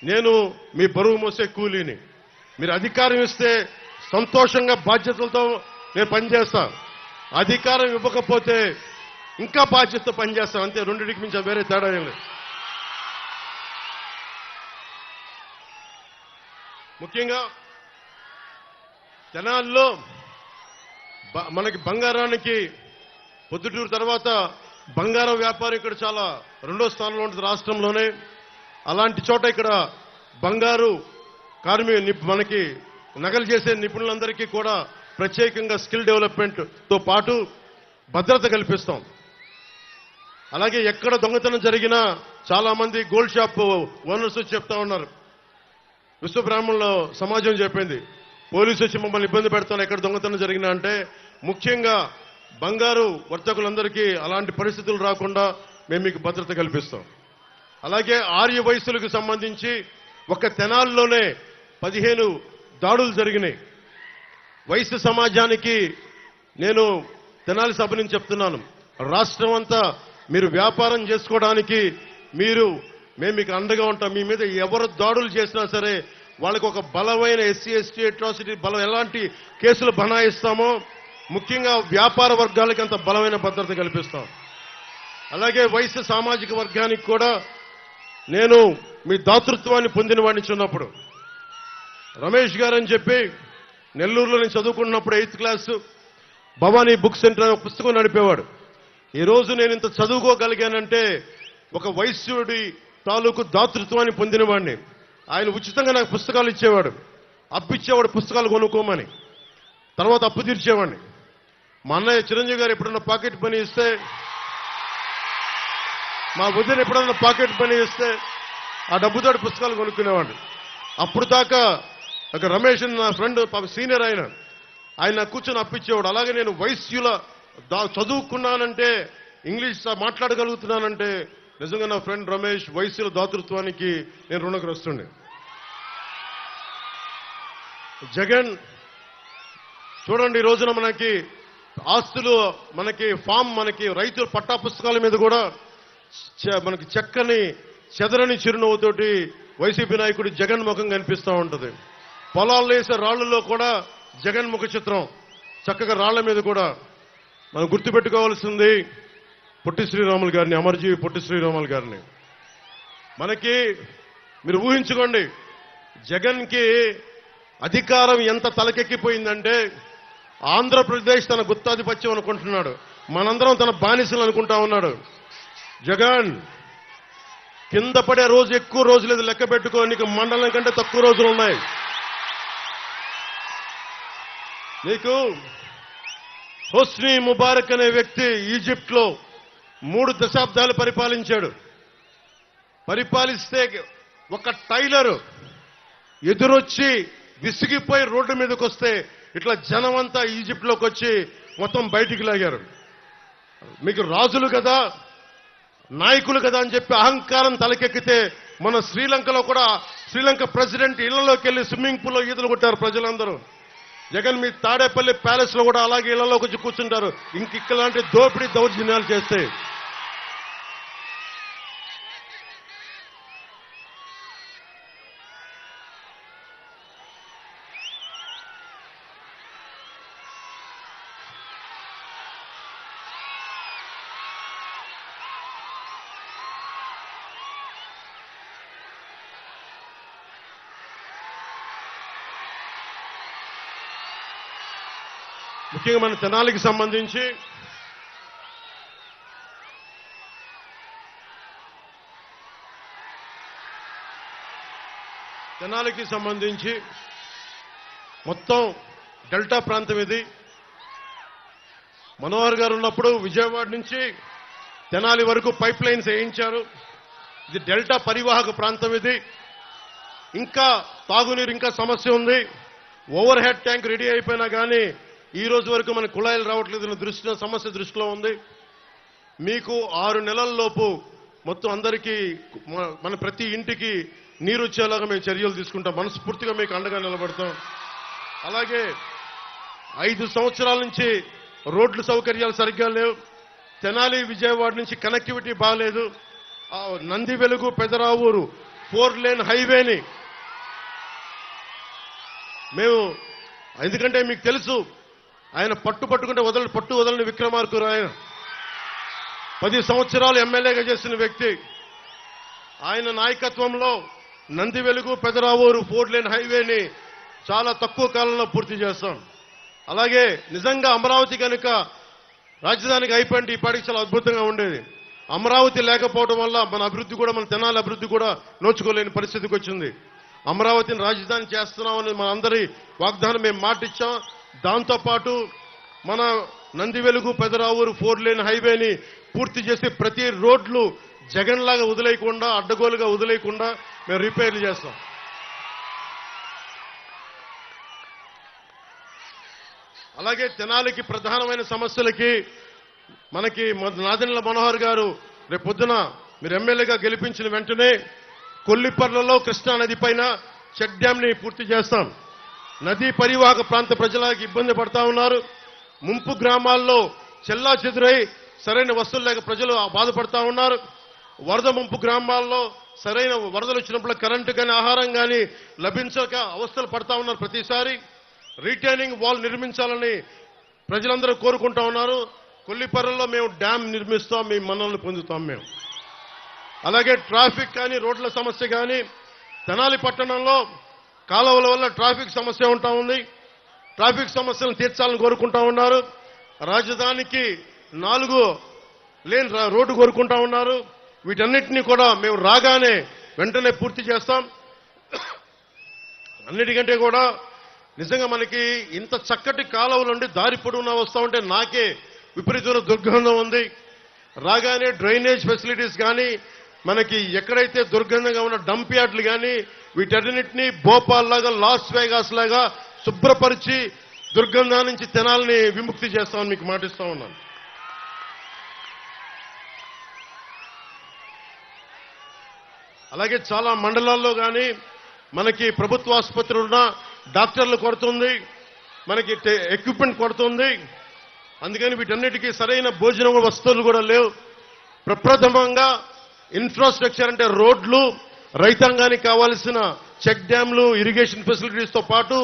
నేను మీ బరువు మోసే కూలీని. మీరు అధికారం ఇస్తే సంతోషంగా బాధ్యతలతో నేను పనిచేస్తా, అధికారం ఇవ్వకపోతే ఇంకా బాధ్యతతో పనిచేస్తాను. అంతే, రెండింటికి మించి వేరే తేడా ఏం లేదు. ముఖ్యంగా తెనాల్లో మనకి బంగారానికి పొద్దుటూరు తర్వాత బంగారం వ్యాపారం ఇక్కడ చాలా 2వ స్థానంలో ఉంటుంది రాష్ట్రంలోనే. అలాంటి చోట ఇక్కడ బంగారు మనకి నగలు చేసే నిపుణులందరికీ కూడా ప్రత్యేకంగా స్కిల్ డెవలప్మెంట్తో పాటు భద్రత కల్పిస్తాం. అలాగే ఎక్కడ దొంగతనం జరిగినా చాలా మంది గోల్డ్ షాప్ ఓనర్స్ చెప్తా ఉన్నారు, విశ్వబ్రాహ్మణుల సమాజం చెప్పింది, పోలీసు వచ్చి మమ్మల్ని ఇబ్బంది పెడతాను ఎక్కడ దొంగతనం జరిగినా అంటే. ముఖ్యంగా బంగారు వర్తకులందరికీ అలాంటి పరిస్థితులు రాకుండా మేము మీకు భద్రత కల్పిస్తాం. అలాగే ఆర్య వయసులకు సంబంధించి ఒక తెనాల్లోనే 15 దాడులు జరిగినాయి. వయసు సమాజానికి నేను తెనాలి సభ నుంచి చెప్తున్నాను, రాష్ట్రం అంతా మీరు వ్యాపారం చేసుకోవడానికి మేము మీకు అండగా ఉంటాం. మీ మీద ఎవరు దాడులు చేసినా సరే వాళ్ళకి ఒక బలమైన ఎస్సీ ఎస్టీ అట్రాసిటీ ఎలాంటి కేసులు బనాయిస్తామో ముఖ్యంగా వ్యాపార వర్గాలకి అంత బలమైన భద్రత కల్పిస్తాం. అలాగే వయసు సామాజిక వర్గానికి కూడా నేను మీ దాతృత్వాన్ని పొందిన వాడిని చిన్నప్పుడు. రమేష్ గారు అని చెప్పి నెల్లూరులో నేను చదువుకున్నప్పుడు 8th class Bhavani book centre అనే ఒక పుస్తకం నడిపేవాడు. ఈ రోజు నేను ఇంత చదువుకోగలిగానంటే ఒక వైశ్యుడి తాలూకు దాతృత్వాన్ని పొందిన వాడిని. ఆయన ఉచితంగా నాకు పుస్తకాలు ఇచ్చేవాడు, అప్పిచ్చేవాడు పుస్తకాలు కొనుక్కోమని. తర్వాత అప్పు తీర్చేవాడిని. మా అన్నయ్య చిరంజీవి గారు ఎప్పుడన్నా పాకెట్ పని ఇస్తే, మా వదిన ఎప్పుడన్నా పాకెట్ పని ఇస్తే ఆ డబ్బుతో పుస్తకాలు కొనుక్కునేవాడిని. అప్పుడు దాకా ఒక రమేష్ నా ఫ్రెండ్ సీనియర్ ఆయన కూర్చొని అప్పిచ్చేవాడు. అలాగే నేను వైశ్యుల చదువుకున్నానంటే, ఇంగ్లీష్ మాట్లాడగలుగుతున్నానంటే నిజంగా నా ఫ్రెండ్ రమేష్ వైశ్యుల దాతృత్వానికి నేను రుణగ్రస్తుండే. జగన్ చూడండి, ఈ రోజున మనకి ఆస్తులు, మనకి ఫామ్, మనకి రైతుల పట్టా పుస్తకాల మీద కూడా మనకి చక్కని చెదరని చిరునవ్వుతోటి వైసీపీ నాయకుడి జగన్ ముఖం కనిపిస్తూ ఉంటుంది. పొలాల్లో వేసే రాళ్లలో కూడా జగన్ ముఖ చిత్రం చక్కగా రాళ్ల మీద కూడా. మనం గుర్తుపెట్టుకోవాల్సింది పొట్టి శ్రీరాములు గారిని, అమరజీవి పొట్టి శ్రీరాములు గారిని. మనకి మీరు ఊహించుకోండి, జగన్కి అధికారం ఎంత తలకెక్కిపోయిందంటే ఆంధ్రప్రదేశ్ తన గుత్తాధిపత్యం అనుకుంటున్నాడు, మనందరం తన బానిసలు అనుకుంటా ఉన్నాడు. జగన్ కింద పడే రోజు ఎక్కువ రోజు లేదు, లెక్క పెట్టుకో, నీకు మండలం కంటే తక్కువ రోజులు ఉన్నాయి. నీకు హోస్ని ముబారక్ అనే వ్యక్తి ఈజిప్ట్ లో 3 దశాబ్దాలు పరిపాలించాడు. పరిపాలిస్తే ఒక టైలర్ ఎదురొచ్చి విసిగిపోయి రోడ్డు మీదకి వస్తే ఇట్లా జనం అంతా ఈజిప్ట్ లోకి వచ్చి మొత్తం బయటికి లాగారు. మీకు రాజులు కదా, నాయకులు కదా అని చెప్పి అహంకారం తలకెక్కితే మన శ్రీలంకలో కూడా శ్రీలంక ప్రెసిడెంట్ ఇళ్లలోకి వెళ్లి స్విమ్మింగ్ పూల్లో ఈతలు కొట్టారు ప్రజలందరూ. జగన్ మీ తాడేపల్లి ప్యాలెస్ లో కూడా అలాగే ఇళ్లలోకి వచ్చి కూర్చుంటారు ఇలాంటి దోపిడీ దౌర్జన్యాలు చేస్తే. ముఖ్యంగా మన తెనాలికి సంబంధించి మొత్తం డెల్టా ప్రాంతం ఇది. మనోహర్ గారు ఉన్నప్పుడు విజయవాడ నుంచి తెనాలి వరకు పైప్ లైన్స్ వేయించారు. ఇది డెల్టా పరివాహక ప్రాంతం. ఇది ఇంకా తాగునీరు ఇంకా సమస్య ఉంది. ఓవర్ హెడ్ ట్యాంక్ రెడీ అయిపోయినా కానీ ఈ రోజు వరకు మన కుళాయిలు రావట్లేదు. సమస్య దృష్టిలో ఉంది. మీకు 6 నెలల్లోపు మొత్తం అందరికీ మన ప్రతి ఇంటికి నీరు వచ్చేలాగా మేము చర్యలు తీసుకుంటాం. మనస్ఫూర్తిగా మీకు అండగా నిలబడతాం. అలాగే 5 సంవత్సరాల నుంచి రోడ్లు సౌకర్యాలు సరిగ్గా లేవు. తెనాలి విజయవాడ నుంచి కనెక్టివిటీ బాగాలేదు. నంది వెలుగు పెదరావూరు 4 లేన్ హైవేని మేము, ఎందుకంటే మీకు తెలుసు ఆయన పట్టుకుంటే పట్టు వదలని విక్రమార్కుడు. ఆయన 10 సంవత్సరాలు ఎమ్మెల్యేగా చేసిన వ్యక్తి. ఆయన నాయకత్వంలో నంది వెలుగు పెదరావూరు 4 లేన్ హైవేని చాలా తక్కువ కాలంలో పూర్తి చేస్తాం. అలాగే నిజంగా అమరావతి కనుక రాజధానికి అయిపోయింటే ఇప్పటికి చాలా అద్భుతంగా ఉండేది. అమరావతి లేకపోవడం వల్ల మన అభివృద్ధి కూడా, మన తెనాలి అభివృద్ధి కూడా నోచుకోలేని పరిస్థితికి వచ్చింది. అమరావతిని రాజధాని చేస్తున్నామని మనందరి వాగ్దానం మేము మాటిచ్చాం. దాంతోపాటు మన నంది వెలుగు పెదరావూరు 4 లేన్ హైవేని పూర్తి చేసి ప్రతి రోడ్లు జగన్ లాగా వదిలేయకుండా, అడ్డగోలుగా వదిలేయకుండా మేము రిపేర్లు చేస్తాం. అలాగే తెనాలికి ప్రధానమైన సమస్యలకి మనకి నాదెండ్ల మనోహర్ గారు రేపు పొద్దున మీరు ఎమ్మెల్యేగా గెలిపించిన వెంటనే కొల్లిపర్లలో కృష్ణా నది పైన చెక్ డ్యామ్ ని పూర్తి చేస్తాం. నదీ పరివాహక ప్రాంత ప్రజలకు ఇబ్బంది పడతా ఉన్నారు. ముంపు గ్రామాల్లో చెల్లా చెదురై సరైన వసతులు లేక ప్రజలు బాధపడతా ఉన్నారు. వరద ముంపు గ్రామాల్లో సరైన వరదలు వచ్చినప్పుడు కరెంటు కానీ ఆహారం కానీ లభించక అవస్థలు పడతా ఉన్నారు. ప్రతిసారి రీటైనింగ్ వాల్ నిర్మించాలని ప్రజలందరూ కోరుకుంటా ఉన్నారు. కొల్లిపర్రలో మేము డ్యామ్ నిర్మిస్తాం, మీ మన్నలను పొందుతాం. మేము అలాగే ట్రాఫిక్ కానీ రోడ్ల సమస్య కానీ తెనాలి పట్టణంలో కాలువల వల్ల ట్రాఫిక్ సమస్య ఉంటా ఉంది. ట్రాఫిక్ సమస్యలను తీర్చాలని కోరుకుంటా ఉన్నారు. రాజధానికి 4 లేన్ రోడ్డు కోరుకుంటా ఉన్నారు. వీటన్నిటినీ కూడా మేము రాగానే వెంటనే పూర్తి చేస్తాం. అన్నిటికంటే కూడా నిజంగా మనకి ఇంత చక్కటి కాలువల నుండి దారి పొడవునా వస్తా ఉంటే నాకే విపరీతమైన దుర్గంధం ఉంది. రాగానే డ్రైనేజ్ ఫెసిలిటీస్ కానీ మనకి ఎక్కడైతే దుర్గంధంగా ఉన్న డంప్ యార్డ్లు కానీ వీటన్నిటినీ భోపాల్ లాగా లాస్ వేగాస్ లాగా శుభ్రపరిచి దుర్గంధం నుంచి తెనాలని విముక్తి చేస్తామని మీకు మాటిస్తా ఉన్నాను. అలాగే చాలా మండలాల్లో కానీ మనకి ప్రభుత్వ ఆసుపత్రులు ఉన్న డాక్టర్లు కొడుతుంది, మనకి ఎక్విప్మెంట్ కొడుతుంది. అందుకని వీటన్నిటికీ సరైన భోజన వస్తువులు కూడా లేవు. ప్రప్రథమంగా ఇన్ఫ్రాస్ట్రక్చర్ అంటే రోడ్లు, రైతాంగానికి కావాల్సిన చెక్ డ్యాంలు, ఇరిగేషన్ ఫెసిలిటీస్తో పాటు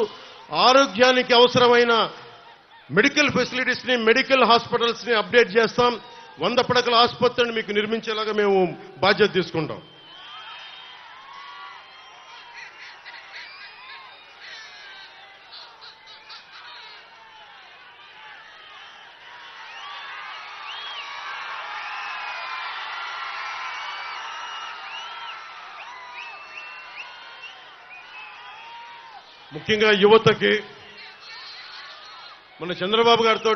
ఆరోగ్యానికి అవసరమైన మెడికల్ ఫెసిలిటీస్ ని, మెడికల్ హాస్పిటల్స్ ని అప్డేట్ చేస్తాం. 100 పడకల ఆసుపత్రిని మీకు నిర్మించేలాగా మేము బాధ్యత తీసుకుంటాం. ముఖ్యంగా యువతకి మన చంద్రబాబు గారితో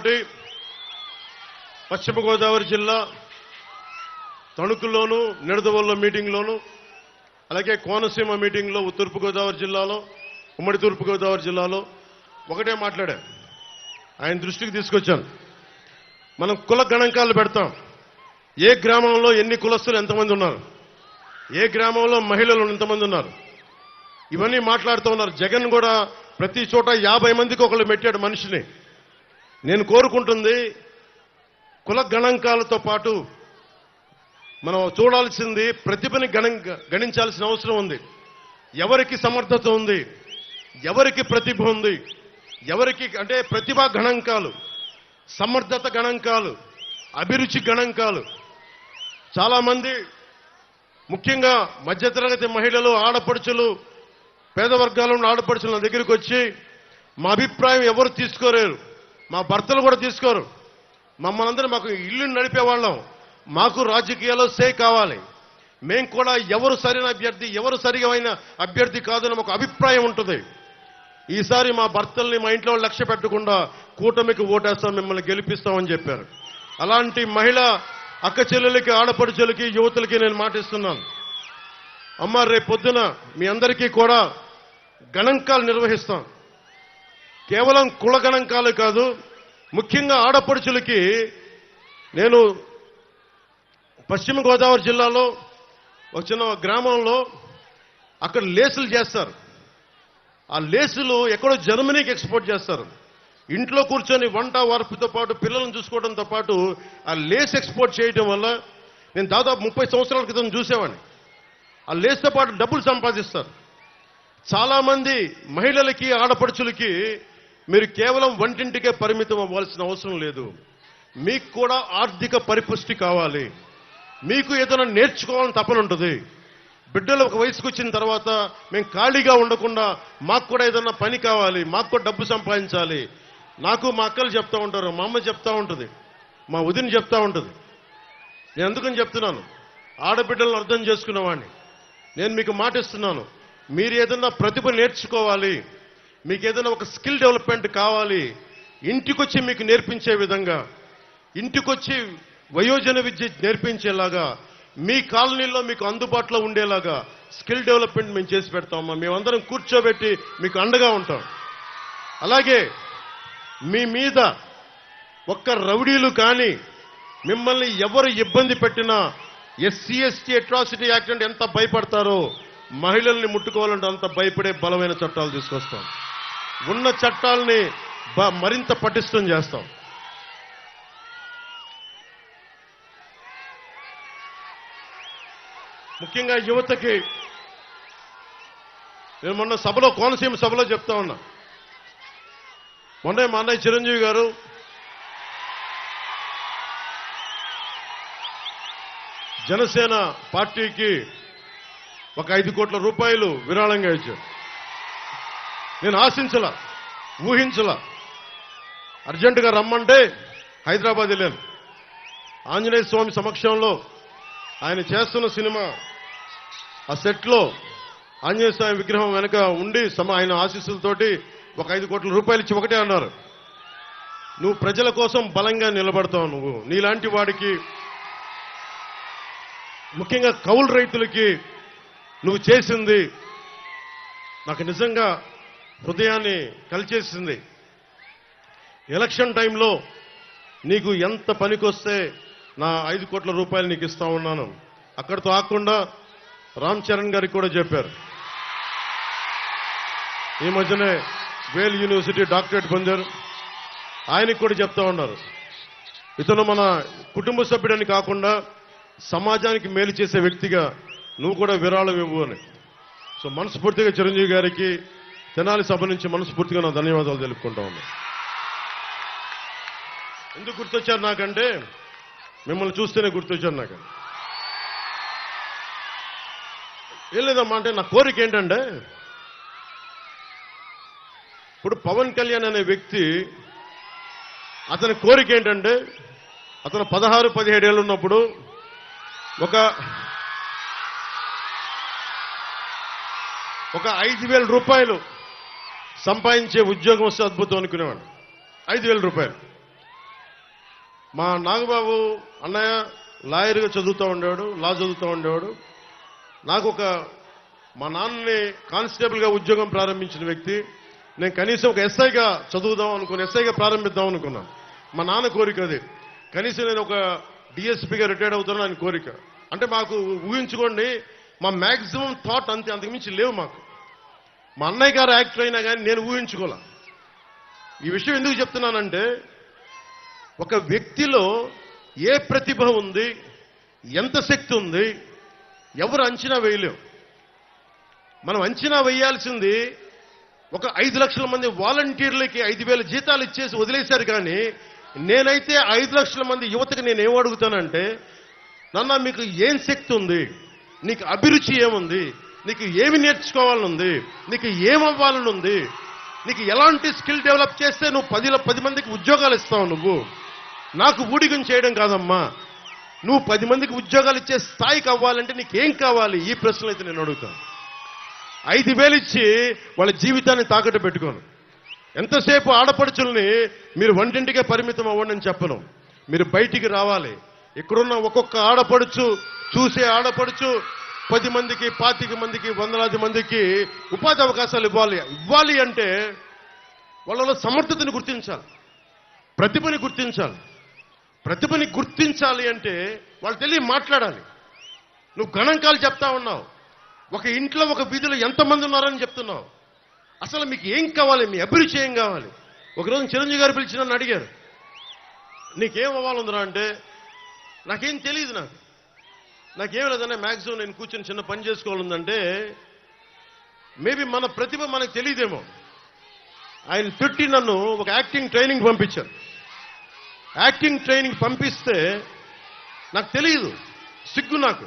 పశ్చిమ గోదావరి జిల్లా తణుకులోను, నిడదవోలు మీటింగ్లోను, అలాగే కోనసీమ మీటింగ్లో తూర్పుగోదావరి జిల్లాలో, ఉమ్మడి తూర్పుగోదావరి జిల్లాలో ఒకటే మాట్లాడాను. ఆయన దృష్టికి తీసుకొచ్చాను. మనం కుల గణాంకాలు పెడతాం. ఏ గ్రామంలో ఎన్ని కులస్తులు ఎంతమంది ఉన్నారు, ఏ గ్రామంలో మహిళలు ఎంతమంది ఉన్నారు, ఇవన్నీ మాట్లాడుతూ ఉన్నారు. జగన్ కూడా ప్రతి చోట 50 మందికి ఒకళ్ళు పెట్టాడు మనిషిని. నేను కోరుకుంటుంది కుల గణాంకాలతో పాటు మనం చూడాల్సింది ప్రతిభని గణించాల్సిన అవసరం ఉంది. ఎవరికి సమర్థత ఉంది, ఎవరికి ప్రతిభ ఉంది, ఎవరికి అంటే ప్రతిభా గణాంకాలు, సమర్థత గణాంకాలు, అభిరుచి గణాంకాలు. చాలా మంది ముఖ్యంగా మధ్యతరగతి మహిళలు, ఆడపడుచులు, పేద వర్గాల ఉన్న ఆడపడుచుల నా దగ్గరికి వచ్చి మా అభిప్రాయం ఎవరు తీసుకోలేరు, మా భర్తలు కూడా తీసుకోరు, మమ్మల్ని అందరూ మాకు ఇల్లు నడిపేవాళ్ళం, మాకు రాజకీయాల్లో సే కావాలి, మేం కూడా ఎవరు సరైన అభ్యర్థి, ఎవరు సరిగైన అభ్యర్థి కాదని ఒక అభిప్రాయం ఉంటుంది. ఈసారి మా భర్తల్ని మా ఇంట్లో లక్ష్య పెట్టకుండా కూటమికి ఓటేస్తాం, మిమ్మల్ని గెలిపిస్తామని చెప్పారు. అలాంటి మహిళా అక్క చెల్లెలకి, ఆడపడుచులకి, యువతులకి నేను మాటిస్తున్నాను. అమ్మ రేపు పొద్దున మీ అందరికీ కూడా గణాంకాలు నిర్వహిస్తాం. కేవలం కుల గణాంకాలు కాదు, ముఖ్యంగా ఆడపడుచులకి నేను పశ్చిమ గోదావరి జిల్లాలో ఒక చిన్న గ్రామంలో అక్కడ లేసులు చేస్తారు. ఆ లేసులు ఎక్కడో జర్మనీకి ఎక్స్పోర్ట్ చేస్తారు. ఇంట్లో కూర్చొని వంట వార్పుతో పాటు పిల్లలను చూసుకోవడంతో పాటు ఆ లేస్ ఎక్స్పోర్ట్ చేయడం వల్ల నేను దాదాపు 30 సంవత్సరాల క్రితం చూసేవాడిని. ఆ లేస్తో పాటు డబ్బులు సంపాదిస్తారు. చాలా మంది మహిళలకి, ఆడపడుచులకి మీరు కేవలం వంటింటికే పరిమితం అవ్వాల్సిన అవసరం లేదు. మీకు కూడా ఆర్థిక పరిపుష్టి కావాలి, మీకు ఏదైనా నేర్చుకోవాలని తపన ఉంటుంది. బిడ్డలు ఒక వయసుకు వచ్చిన తర్వాత మేము ఖాళీగా ఉండకుండా మాకు కూడా ఏదైనా పని కావాలి, మాకు కూడా డబ్బు సంపాదించాలి. నాకు మా అక్కలు చెప్తా ఉంటారు, మా అమ్మ చెప్తా ఉంటుంది, మా వదిన చెప్తా ఉంటుంది. నేను అందుకని చెప్తున్నాను, ఆడబిడ్డలను అర్థం చేసుకున్నవాడిని. నేను మీకు మాటిస్తున్నాను, మీరు ఏదన్నా ప్రతిభ నేర్చుకోవాలి, మీకు ఏదైనా ఒక స్కిల్ డెవలప్మెంట్ కావాలి, ఇంటికొచ్చి మీకు నేర్పించే విధంగా, ఇంటికొచ్చి వయోజన విద్య నేర్పించేలాగా, మీ కాలనీలో మీకు అందుబాటులో ఉండేలాగా స్కిల్ డెవలప్మెంట్ మేము చేసి పెడతామమ్మా. మేమందరం కూర్చోబెట్టి మీకు అండగా ఉంటాం. అలాగే మీ మీద ఒక్క రౌడీలు కానీ మిమ్మల్ని ఎవరు ఇబ్బంది పెట్టినా ఎస్సీ ఎస్టీ అట్రాసిటీ యాక్ట్ అంటే ఎంత భయపడతారో, మహిళల్ని ముట్టుకోవాలంటే అంత భయపడే బలమైన చట్టాలు తీసుకొస్తాం. ఉన్న చట్టాలని మరింత పటిష్టం చేస్తాం. ముఖ్యంగా యువతకి నేను మొన్న సభలో, కోనసీమ సభలో చెప్తా ఉన్నా. మొన్న మా అన్నయ్య చిరంజీవి గారు జనసేన పార్టీకి ఒక 5 కోట్ల రూపాయలు విరాళంగా ఇచ్చారు. నేను ఆశించలా, ఊహించలా. అర్జెంటుగా రమ్మంటే హైదరాబాద్ వెళ్ళాను. ఆంజనేయ స్వామి సమక్షంలో ఆయన చేస్తున్న సినిమా ఆ సెట్లో ఆంజనేయ స్వామి విగ్రహం వెనక ఉండి ఆయన ఆశీస్సులతోటి ఒక 5 కోట్ల రూపాయలు ఇచ్చి ఒకటే అన్నారు, నువ్వు ప్రజల కోసం బలంగా నిలబడతావు, నువ్వు నీలాంటి వాడికి, ముఖ్యంగా కౌలు రైతులకి నువ్వు చేసింది నాకు నిజంగా హృదయాన్ని కలిచేసింది. ఎలక్షన్ టైంలో నీకు ఎంత పనికొస్తే నా 5 కోట్ల రూపాయలు నీకు ఇస్తా ఉన్నాను. అక్కడితో ఆకుండా రామ్ చరణ్ గారికి కూడా చెప్పారు. ఈ మధ్యనే వేల్ యూనివర్సిటీ డాక్టరేట్ పొందారు. ఆయనకి కూడా చెప్తా ఉన్నారు, ఇతను మన కుటుంబ సభ్యుడని కాకుండా సమాజానికి మేలు చేసే వ్యక్తిగా నువ్వు కూడా విరాళం ఇవ్వు అని. సో మనస్ఫూర్తిగా చిరంజీవి గారికి తెనాలి సభ నుంచి మనస్ఫూర్తిగా నా ధన్యవాదాలు తెలుపుకుంటా ఉన్నా. ఎందుకు గుర్తొచ్చారు నాకంటే, మిమ్మల్ని చూస్తేనే గుర్తొచ్చారు నాకు. ఏం లేదమ్మా, అంటే నా కోరిక ఏంటంటే, ఇప్పుడు పవన్ కళ్యాణ్ అనే వ్యక్తి, అతని కోరిక ఏంటంటే, అతను 16-17 ఏళ్ళు ఉన్నప్పుడు ఒక 5,000 రూపాయలు సంపాదించే ఉద్యోగం వస్తే అద్భుతం అనుకునేవాడు. 5,000 రూపాయలు. మా నాగబాబు అన్నయ్య లాయర్గా చదువుతూ ఉండేవాడు, లా చదువుతూ ఉండేవాడు. నాకు మా నాన్నని కానిస్టేబుల్గా ఉద్యోగం ప్రారంభించిన వ్యక్తి. నేను కనీసం ఒక ఎస్ఐగా చదువుదాం అనుకుని, ఎస్ఐగా ప్రారంభిద్దాం అనుకున్నాను. మా నాన్న కోరిక అది. కనీసం నేను ఒక డిఎస్పీగా రిటైర్డ్ అవుతాను ఆయన కోరిక. అంటే మాకు ఊహించుకోండి, మా మ్యాక్సిమం థాట్ అంతకుమించి లేవు మాకు. మా అన్నయ్య గారు యాక్టర్ అయినా కానీ నేను ఊహించుకోలే. ఈ విషయం ఎందుకు చెప్తున్నానంటే, ఒక వ్యక్తిలో ఏ ప్రతిభ ఉంది, ఎంత శక్తి ఉంది, ఎవరు అంచనా వేయలేం. మనం అంచనా వేయాల్సింది ఒక 5 లక్షల మంది వాలంటీర్లకి 5,000 జీతాలు ఇచ్చేసి వదిలేశారు. కానీ నేనైతే 5 లక్షల మంది యువతకి నేను ఏం అడుగుతానంటే, నాన్న మీకు ఏం శక్తి ఉంది, నీకు అభిరుచి ఏముంది, నీకు ఏమి నేర్చుకోవాలనుంది, నీకు ఏమవ్వాలనుంది, నీకు ఎలాంటి స్కిల్ డెవలప్ చేస్తే నువ్వు 10 మందికి ఉద్యోగాలు ఇస్తావు. నువ్వు నాకు ఊడిగం చేయడం కాదమ్మా, నువ్వు 10 మందికి ఉద్యోగాలు ఇచ్చే స్థాయికి అవ్వాలంటే నీకేం కావాలి? ఈ ప్రశ్నలు అయితే నేను అడుగుతాను. 5,000 ఇచ్చి వాళ్ళ జీవితాన్ని తాకట్టు పెట్టుకోను. ఎంతసేపు ఆడపడుచుల్ని మీరు వంటింటికే పరిమితం అవ్వండి అని చెప్పను. మీరు బయటికి రావాలి. ఇక్కడున్న ఒక్కొక్క ఆడపడుచు, చూసే ఆడపడుచు 10 మందికి, 25 మందికి, 100 మందికి ఉపాధి అవకాశాలు ఇవ్వాలి అంటే వాళ్ళలో సమర్థతని గుర్తించాలి, ప్రతిభని గుర్తించాలి. ప్రతిభని గుర్తించాలి అంటే వాళ్ళు తెలియ మాట్లాడాలి. నువ్వు గణాంకాలు చెప్తా ఉన్నావు, ఒక ఇంట్లో ఒక వీధిలో ఎంతమంది ఉన్నారని చెప్తున్నావు. అసలు మీకు ఏం కావాలి, మీ అభిరుచి ఏం కావాలి? ఒకరోజు చిరంజీవి గారు పిలిచి నన్ను అడిగారు, నీకేం అవ్వాలందిరా అంటే, నాకేం తెలియదు, నాకేం లేదన్నా మ్యాక్సిమం నేను కూర్చొని చిన్న పని చేసుకోవాలందంటే, మేబీ మన ప్రతిభ మనకు తెలియదేమో. ఆయన తిట్టి నన్ను ఒక యాక్టింగ్ ట్రైనింగ్ పంపించారు. యాక్టింగ్ ట్రైనింగ్ పంపిస్తే నాకు తెలియదు, సిగ్గు నాకు.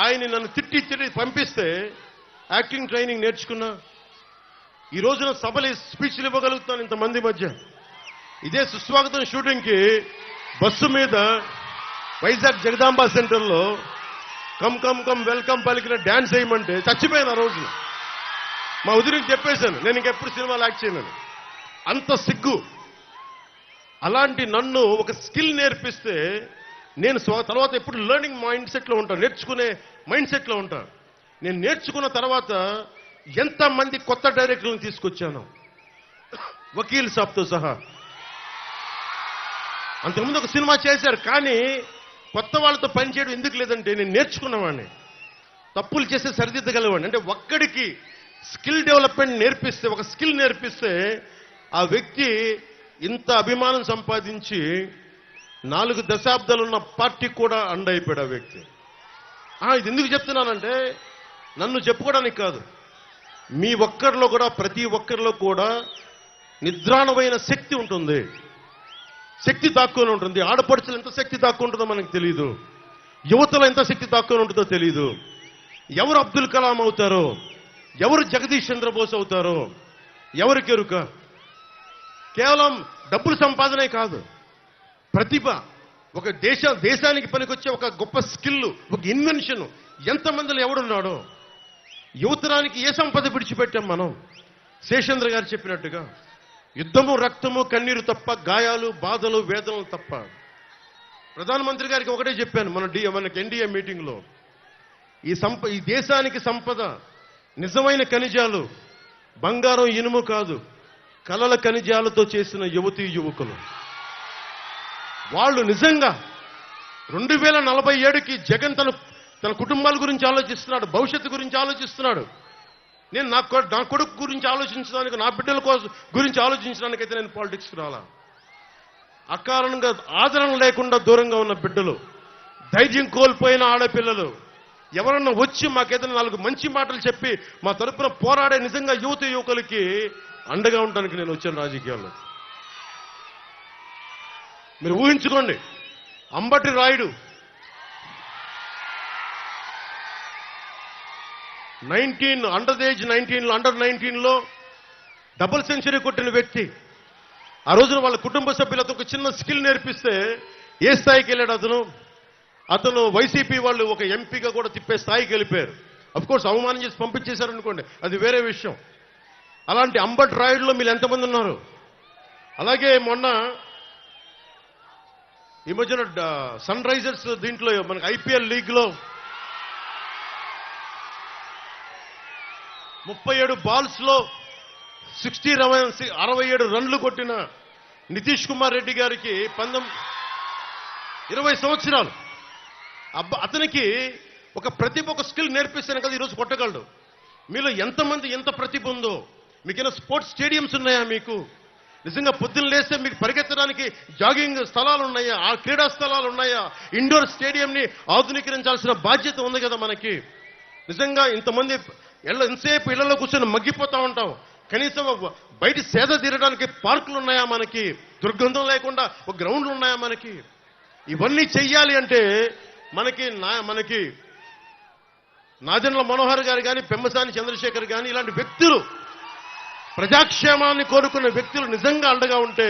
ఆయన నన్ను తిట్టి పంపిస్తే యాక్టింగ్ ట్రైనింగ్ నేర్చుకున్నా. ఈ రోజున సభలు స్పీచ్లు ఇవ్వగలుగుతాను ఇంతమంది మధ్య. ఇదే సుస్వాగతం షూటింగ్కి బస్సు మీద వైజాగ్ జగదాంబ సెంటర్లో కమ్ కమ్ కమ్ వెల్కమ్ పలికిన డ్యాన్స్ వేయమంటే చచ్చిపోయాను ఆ రోజున. మా వదిలికి చెప్పేశాను, నేను ఇంకెప్పుడు సినిమాలు యాక్ట్ చేయను. అంత సిగ్గు. అలాంటి నన్ను ఒక స్కిల్ నేర్పిస్తే నేను తర్వాత ఎప్పుడు లెర్నింగ్ మైండ్ సెట్లో ఉంటాను, నేర్చుకునే మైండ్ సెట్లో ఉంటాను. నేను నేర్చుకున్న తర్వాత ఎంతమంది కొత్త డైరెక్టర్లను తీసుకొచ్చాను, వకీల్ సాబ్తో సహా. అంతకుముందు ఒక సినిమా చేశారు, కానీ కొత్త వాళ్ళతో పనిచేయడం ఎందుకు లేదంటే నేను నేర్చుకున్నవాడిని, తప్పులు చేస్తే సరిదిద్దగలవాడిని. అంటే ఒక్కడికి స్కిల్ డెవలప్మెంట్ నేర్పిస్తే, ఒక స్కిల్ నేర్పిస్తే ఆ వ్యక్తి ఇంత అభిమానం సంపాదించి 4 దశాబ్దాలున్న పార్టీ కూడా అండైపోయాడు ఆ వ్యక్తి. ఇది ఎందుకు చెప్తున్నానంటే, నన్ను చెప్పుకోవడానికి కాదు, మీ ఒక్కరిలో కూడా, ప్రతి ఒక్కరిలో కూడా నిద్రాణమైన శక్తి ఉంటుంది, శక్తి దాక్కుని ఉంటుంది. ఆడపడుచులు ఎంత శక్తి దాక్కుంటుందో మనకు తెలియదు. యువతలో ఎంత శక్తి దాక్కుని ఉంటుందో తెలియదు. ఎవరు అబ్దుల్ కలాం అవుతారో, ఎవరు జగదీష్ చంద్రబోస్ అవుతారో ఎవరికెరుక. కేవలం డబ్బులు సంపాదనే కాదు, ప్రతిభ, ఒక దేశానికి పనికొచ్చే ఒక గొప్ప స్కిల్, ఒక ఇన్వెన్షన్ ఎంతమందిలో ఎవడున్నాడో. యువతరానికి ఏ సంపద విడిచిపెట్టాం మనం? శేషేంద్ర గారు చెప్పినట్టుగా యుద్ధము, రక్తము, కన్నీరు తప్ప, గాయాలు, బాధలు, వేదనలు తప్ప. ప్రధానమంత్రి గారికి ఒకటే చెప్పాను మనకి ఎన్డీఏ మీటింగ్లో, ఈ దేశానికి సంపద నిజమైన ఖనిజాలు బంగారం, ఇనుము కాదు, కలల ఖనిజాలతో చేసిన యువతీ యువకులు. వాళ్ళు నిజంగా 2047కి జగన్ తన కుటుంబాల గురించి ఆలోచిస్తున్నాడు, భవిష్యత్తు గురించి ఆలోచిస్తున్నాడు. నేను నా కొడుకు గురించి ఆలోచించడానికి, నా బిడ్డల గురించి ఆలోచించడానికైతే నేను పాలిటిక్స్కి రాలా. అకారణంగా ఆదరణ లేకుండా దూరంగా ఉన్న బిడ్డలు, ధైర్యం కోల్పోయిన ఆడపిల్లలు ఎవరన్నా వచ్చి మాకేదైనా 4 మంచి మాటలు చెప్పి మా తరపున పోరాడే నిజంగా యువత యువకులకి అండగా ఉండడానికి నేను వచ్చాను రాజకీయాల్లో. మీరు ఊహించుకోండి, అంబటి రాయుడు 19 అండర్ 19లో డబుల్ సెంచరీ కొట్టిన వ్యక్తి. ఆ రోజున వాళ్ళ కుటుంబ సభ్యులతో ఒక చిన్న స్కిల్ నేర్పిస్తే ఏ స్థాయికి వెళ్ళాడు అతను వైసీపీ వాళ్ళు ఒక ఎంపీగా కూడా తిప్పే స్థాయికి వెళ్ళిపోయారు. అఫ్కోర్స్ అవమానం చేసి పంపించేశారనుకోండి, అది వేరే విషయం. అలాంటి అంబటి రాయుడులో మీరు ఎంతమంది ఉన్నారు? అలాగే మొన్న ఈ మధ్యన సన్ రైజర్స్ దీంట్లో మనకి ఐపీఎల్ లీగ్లో 37 బాల్స్లో 67 రన్లు కొట్టిన నితీష్ కుమార్ రెడ్డి గారికి 20 సంవత్సరాలు. అతనికి ఒక ప్రతిభ, ఒక స్కిల్ నేర్పిస్తాను కదా ఈరోజు కొట్టగలడు. మీలో ఎంతమంది ఎంత ప్రతిభ ఉందో? మీకైనా స్పోర్ట్స్ స్టేడియంస్ ఉన్నాయా? మీకు నిజంగా పొద్దున్న లేస్తే మీకు పరిగెత్తడానికి జాగింగ్ స్థలాలు ఉన్నాయా? ఆ క్రీడా స్థలాలు ఉన్నాయా? ఇండోర్ స్టేడియంని ఆధునీకరించాల్సిన బాధ్యత ఉంది కదా మనకి. నిజంగా ఇంతమంది ఎంతసేపు ఇళ్లలో కూర్చొని మగ్గిపోతా ఉంటాం. కనీసం బయట సేద తీరడానికి పార్కులు ఉన్నాయా మనకి? దుర్గంధం లేకుండా ఒక గ్రౌండ్లు ఉన్నాయా మనకి? ఇవన్నీ చెయ్యాలి అంటే మనకి నాదెండ్ల మనోహర్ గారు కానీ, పెమ్మసాని చంద్రశేఖర్ కానీ, ఇలాంటి వ్యక్తులు, ప్రజాక్షేమాన్ని కోరుకున్న వ్యక్తులు నిజంగా అండగా ఉంటే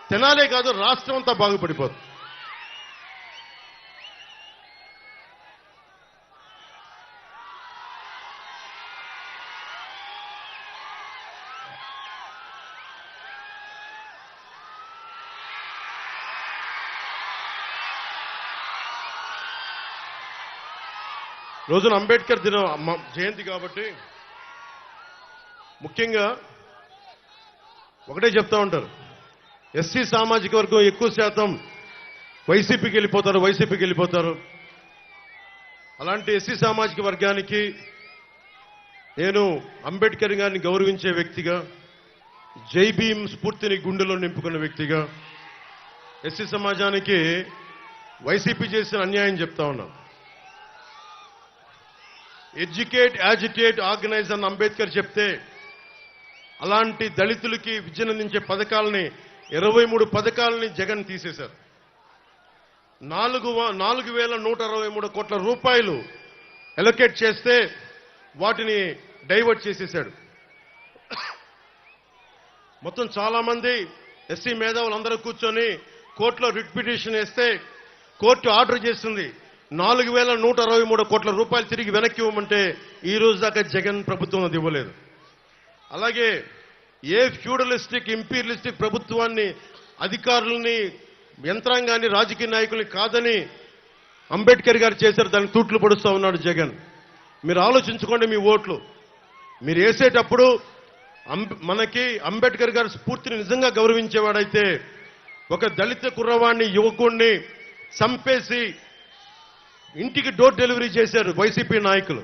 తెనాలే కాదు రాష్ట్రం అంతా బాగుపడిపోతుంది. రోజున అంబేద్కర్ జయంతి కాబట్టి ముఖ్యంగా ఒకటే చెప్తా ఉంటారు, ఎస్సీ సామాజిక వర్గం ఎక్కువ శాతం వైసీపీకి వెళ్ళిపోతారు. అలాంటి ఎస్సీ సామాజిక వర్గానికి నేను అంబేద్కర్ గారిని గౌరవించే వ్యక్తిగా, జై భీమ్ స్ఫూర్తిని గుండెలో నింపుకున్న వ్యక్తిగా, ఎస్సీ సమాజానికి వైసీపీ చేసిన అన్యాయం చెప్తా ఉన్నాను. ఎడ్యుకేట్, యాజిటేట్, ఆర్గనైజ్ అని అంబేద్కర్ చెప్తే అలాంటి దళితులకి విద్యనందించే పథకాలని 23 పథకాలని జగన్ తీసేశారు. 4,163 కోట్ల రూపాయలు అలొకేట్ చేస్తే వాటిని డైవర్ట్ చేసేశాడు. మొత్తం చాలా మంది ఎస్సీ మేధావులందరూ కూర్చొని కోర్టులో రిట్ పిటిషన్ వేస్తే కోర్టు ఆర్డర్ చేస్తుంది 4,163 కోట్ల రూపాయలు తిరిగి వెనక్కి ఇవ్వమంటే ఈ రోజు దాకా జగన్ ప్రభుత్వం అది ఇవ్వలేదు. అలాగే ఏ ఫ్యూడలిస్టిక్, ఇంపీరియలిస్టిక్ ప్రభుత్వాన్ని, అధికారుల్ని, యంత్రాంగాన్ని, రాజకీయ నాయకుల్ని కాదని అంబేద్కర్ గారు చేశారు, దానికి తూట్లు పొడుస్తూ ఉన్నాడు జగన్. మీరు ఆలోచించుకోండి, మీ ఓట్లు మీరు వేసేటప్పుడు మనకి అంబేద్కర్ గారి స్ఫూర్తిని నిజంగా గౌరవించేవాడైతే ఒక దళిత కుర్రవాణ్ణి, యువకుణ్ణి చంపేసి ఇంటికి డోర్ డెలివరీ చేశారు వైసీపీ నాయకులు.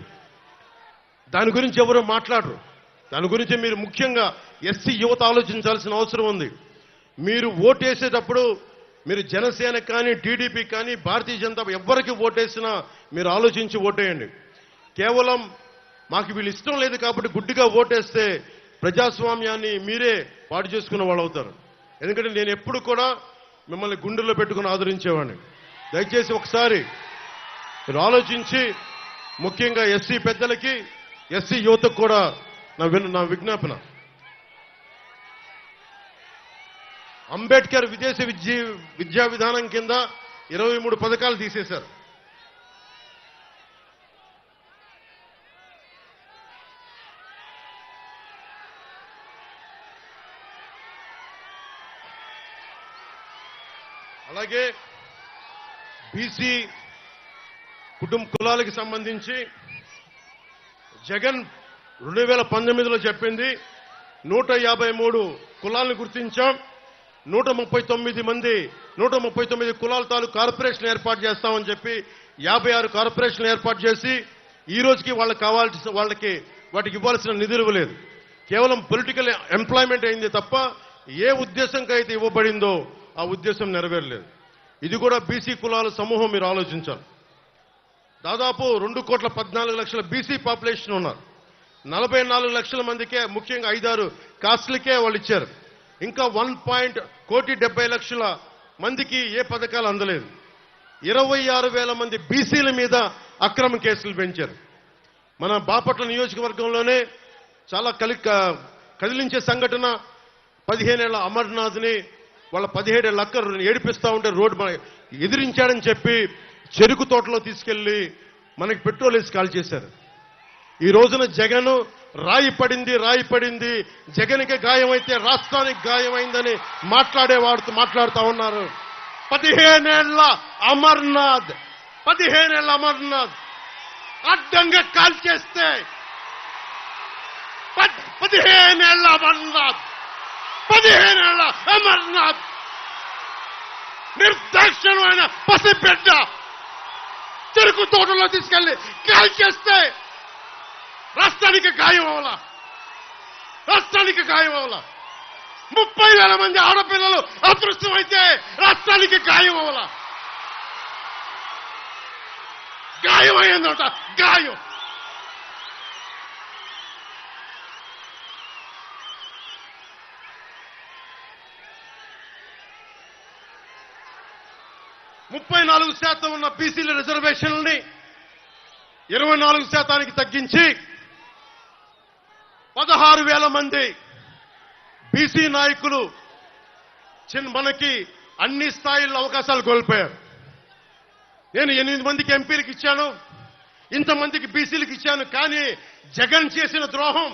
దాని గురించి ఎవరు మాట్లాడరు. దాని గురించి మీరు ముఖ్యంగా ఎస్సీ యువత ఆలోచించాల్సిన అవసరం ఉంది. మీరు ఓటేసేటప్పుడు మీరు జనసేన కానీ, టీడీపీ కానీ, భారతీయ జనతా ఎవ్వరికి ఓటేసినా మీరు ఆలోచించి ఓటేయండి. కేవలం మాకు వీళ్ళు ఇష్టం లేదు కాబట్టి గుడ్డిగా ఓటేస్తే ప్రజాస్వామ్యాన్ని మీరే పాడు చేసుకున్న వాళ్ళు అవుతారు. ఎందుకంటే నేను ఎప్పుడు కూడా మిమ్మల్ని గుండెల్లో పెట్టుకుని ఆదరించేవాడిని. దయచేసి ఒకసారి మీరు ఆలోచించి ముఖ్యంగా ఎస్సీ పెద్దలకి ఎస్సీ యువతకు కూడా నా విజ్ఞాపన, అంబేద్కర్ విదేశీ విద్యా విధానం కింద 23 పథకాలు తీసేశారు. అలాగే బీసీ కులాలకి సంబంధించి జగన్ 2019లో చెప్పింది 153 కులాలను గుర్తించాం, 139 కులాల తాలూకు కార్పొరేషన్ ఏర్పాటు చేస్తామని చెప్పి 56 కార్పొరేషన్లు ఏర్పాటు చేసి ఈ రోజుకి వాళ్ళకి కావాల్సిన వాటికి ఇవ్వాల్సిన నిధులు ఇవ్వలేదు. కేవలం పొలిటికల్ ఎంప్లాయ్మెంట్ అయింది తప్ప ఏ ఉద్దేశంకి అయితే ఇవ్వబడిందో ఆ ఉద్దేశం నెరవేరలేదు. ఇది కూడా బీసీ కులాల సమూహం మీరు ఆలోచించాలి. దాదాపు 2,14,00,000 బీసీ పాపులేషన్ ఉన్నారు. 44 లక్షల మందికే, ముఖ్యంగా 5-6 కాస్ట్లకే వాళ్ళు ఇచ్చారు. ఇంకా 1,70,00,000 మందికి ఏ పథకాలు అందలేదు. 26,000 మంది బీసీల మీద అక్రమ కేసులు పెంచారు. మన బాపట్ల నియోజకవర్గంలోనే చాలా కదిలించే సంఘటన, 15 ఏళ్ల అమర్నాథ్ని వాళ్ళ 17 ఏళ్ల అక్క ఏడిపిస్తా ఉంటే రోడ్డు ఎదిరించాడని చెప్పి చెరుకు తోటలో తీసుకెళ్లి మనకి పెట్రోల్ వేసి కాల్ చేశారు. ఈ రోజున జగన్ రాయి పడింది, జగన్కి గాయమైతే రాష్ట్రానికి గాయమైందని మాట్లాడుతూ ఉన్నారు. 15 ఏళ్ల అమర్నాథ్ అడ్డంగా కాల్ చేస్తే 15 ఏళ్ల అమర్నాథ్ నిర్దాక్షిణమైన పసిబిడ్డ చెరుకు తోటలో తీసుకెళ్లి కాల్ చేస్తే రాష్ట్రానికి గాయం అవలా. 30,000 మంది ఆడపిల్లలు అదృష్టమైతే రాష్ట్రానికి గాయం అవలా. గాయం అయ్యిందట, గాయం. %40 ఉన్న బీసీల రిజర్వేషన్లని 24% తగ్గించి 16,000 మంది బీసీ నాయకులు మనకి అన్ని స్థాయిల్లో అవకాశాలు కోల్పోయారు. నేను 8 మందికి ఎంపీలకు ఇచ్చాను, ఇంతమందికి బీసీలకు ఇచ్చాను. కానీ జగన్ చేసిన ద్రోహం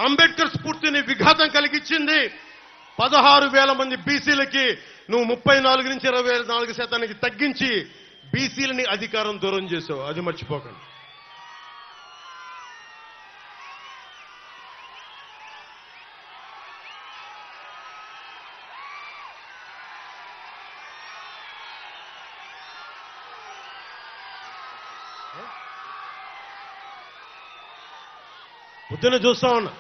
అంబేద్కర్ స్ఫూర్తిని విఘాతం కలిగించింది. 16,000 మంది బీసీలకి నువ్వు 34 నుంచి 24% తగ్గించి బీసీలని అధికారం దూరం చేసావు. అది మర్చిపోకండి. పొద్దున్న చూస్తా ఉన్నా,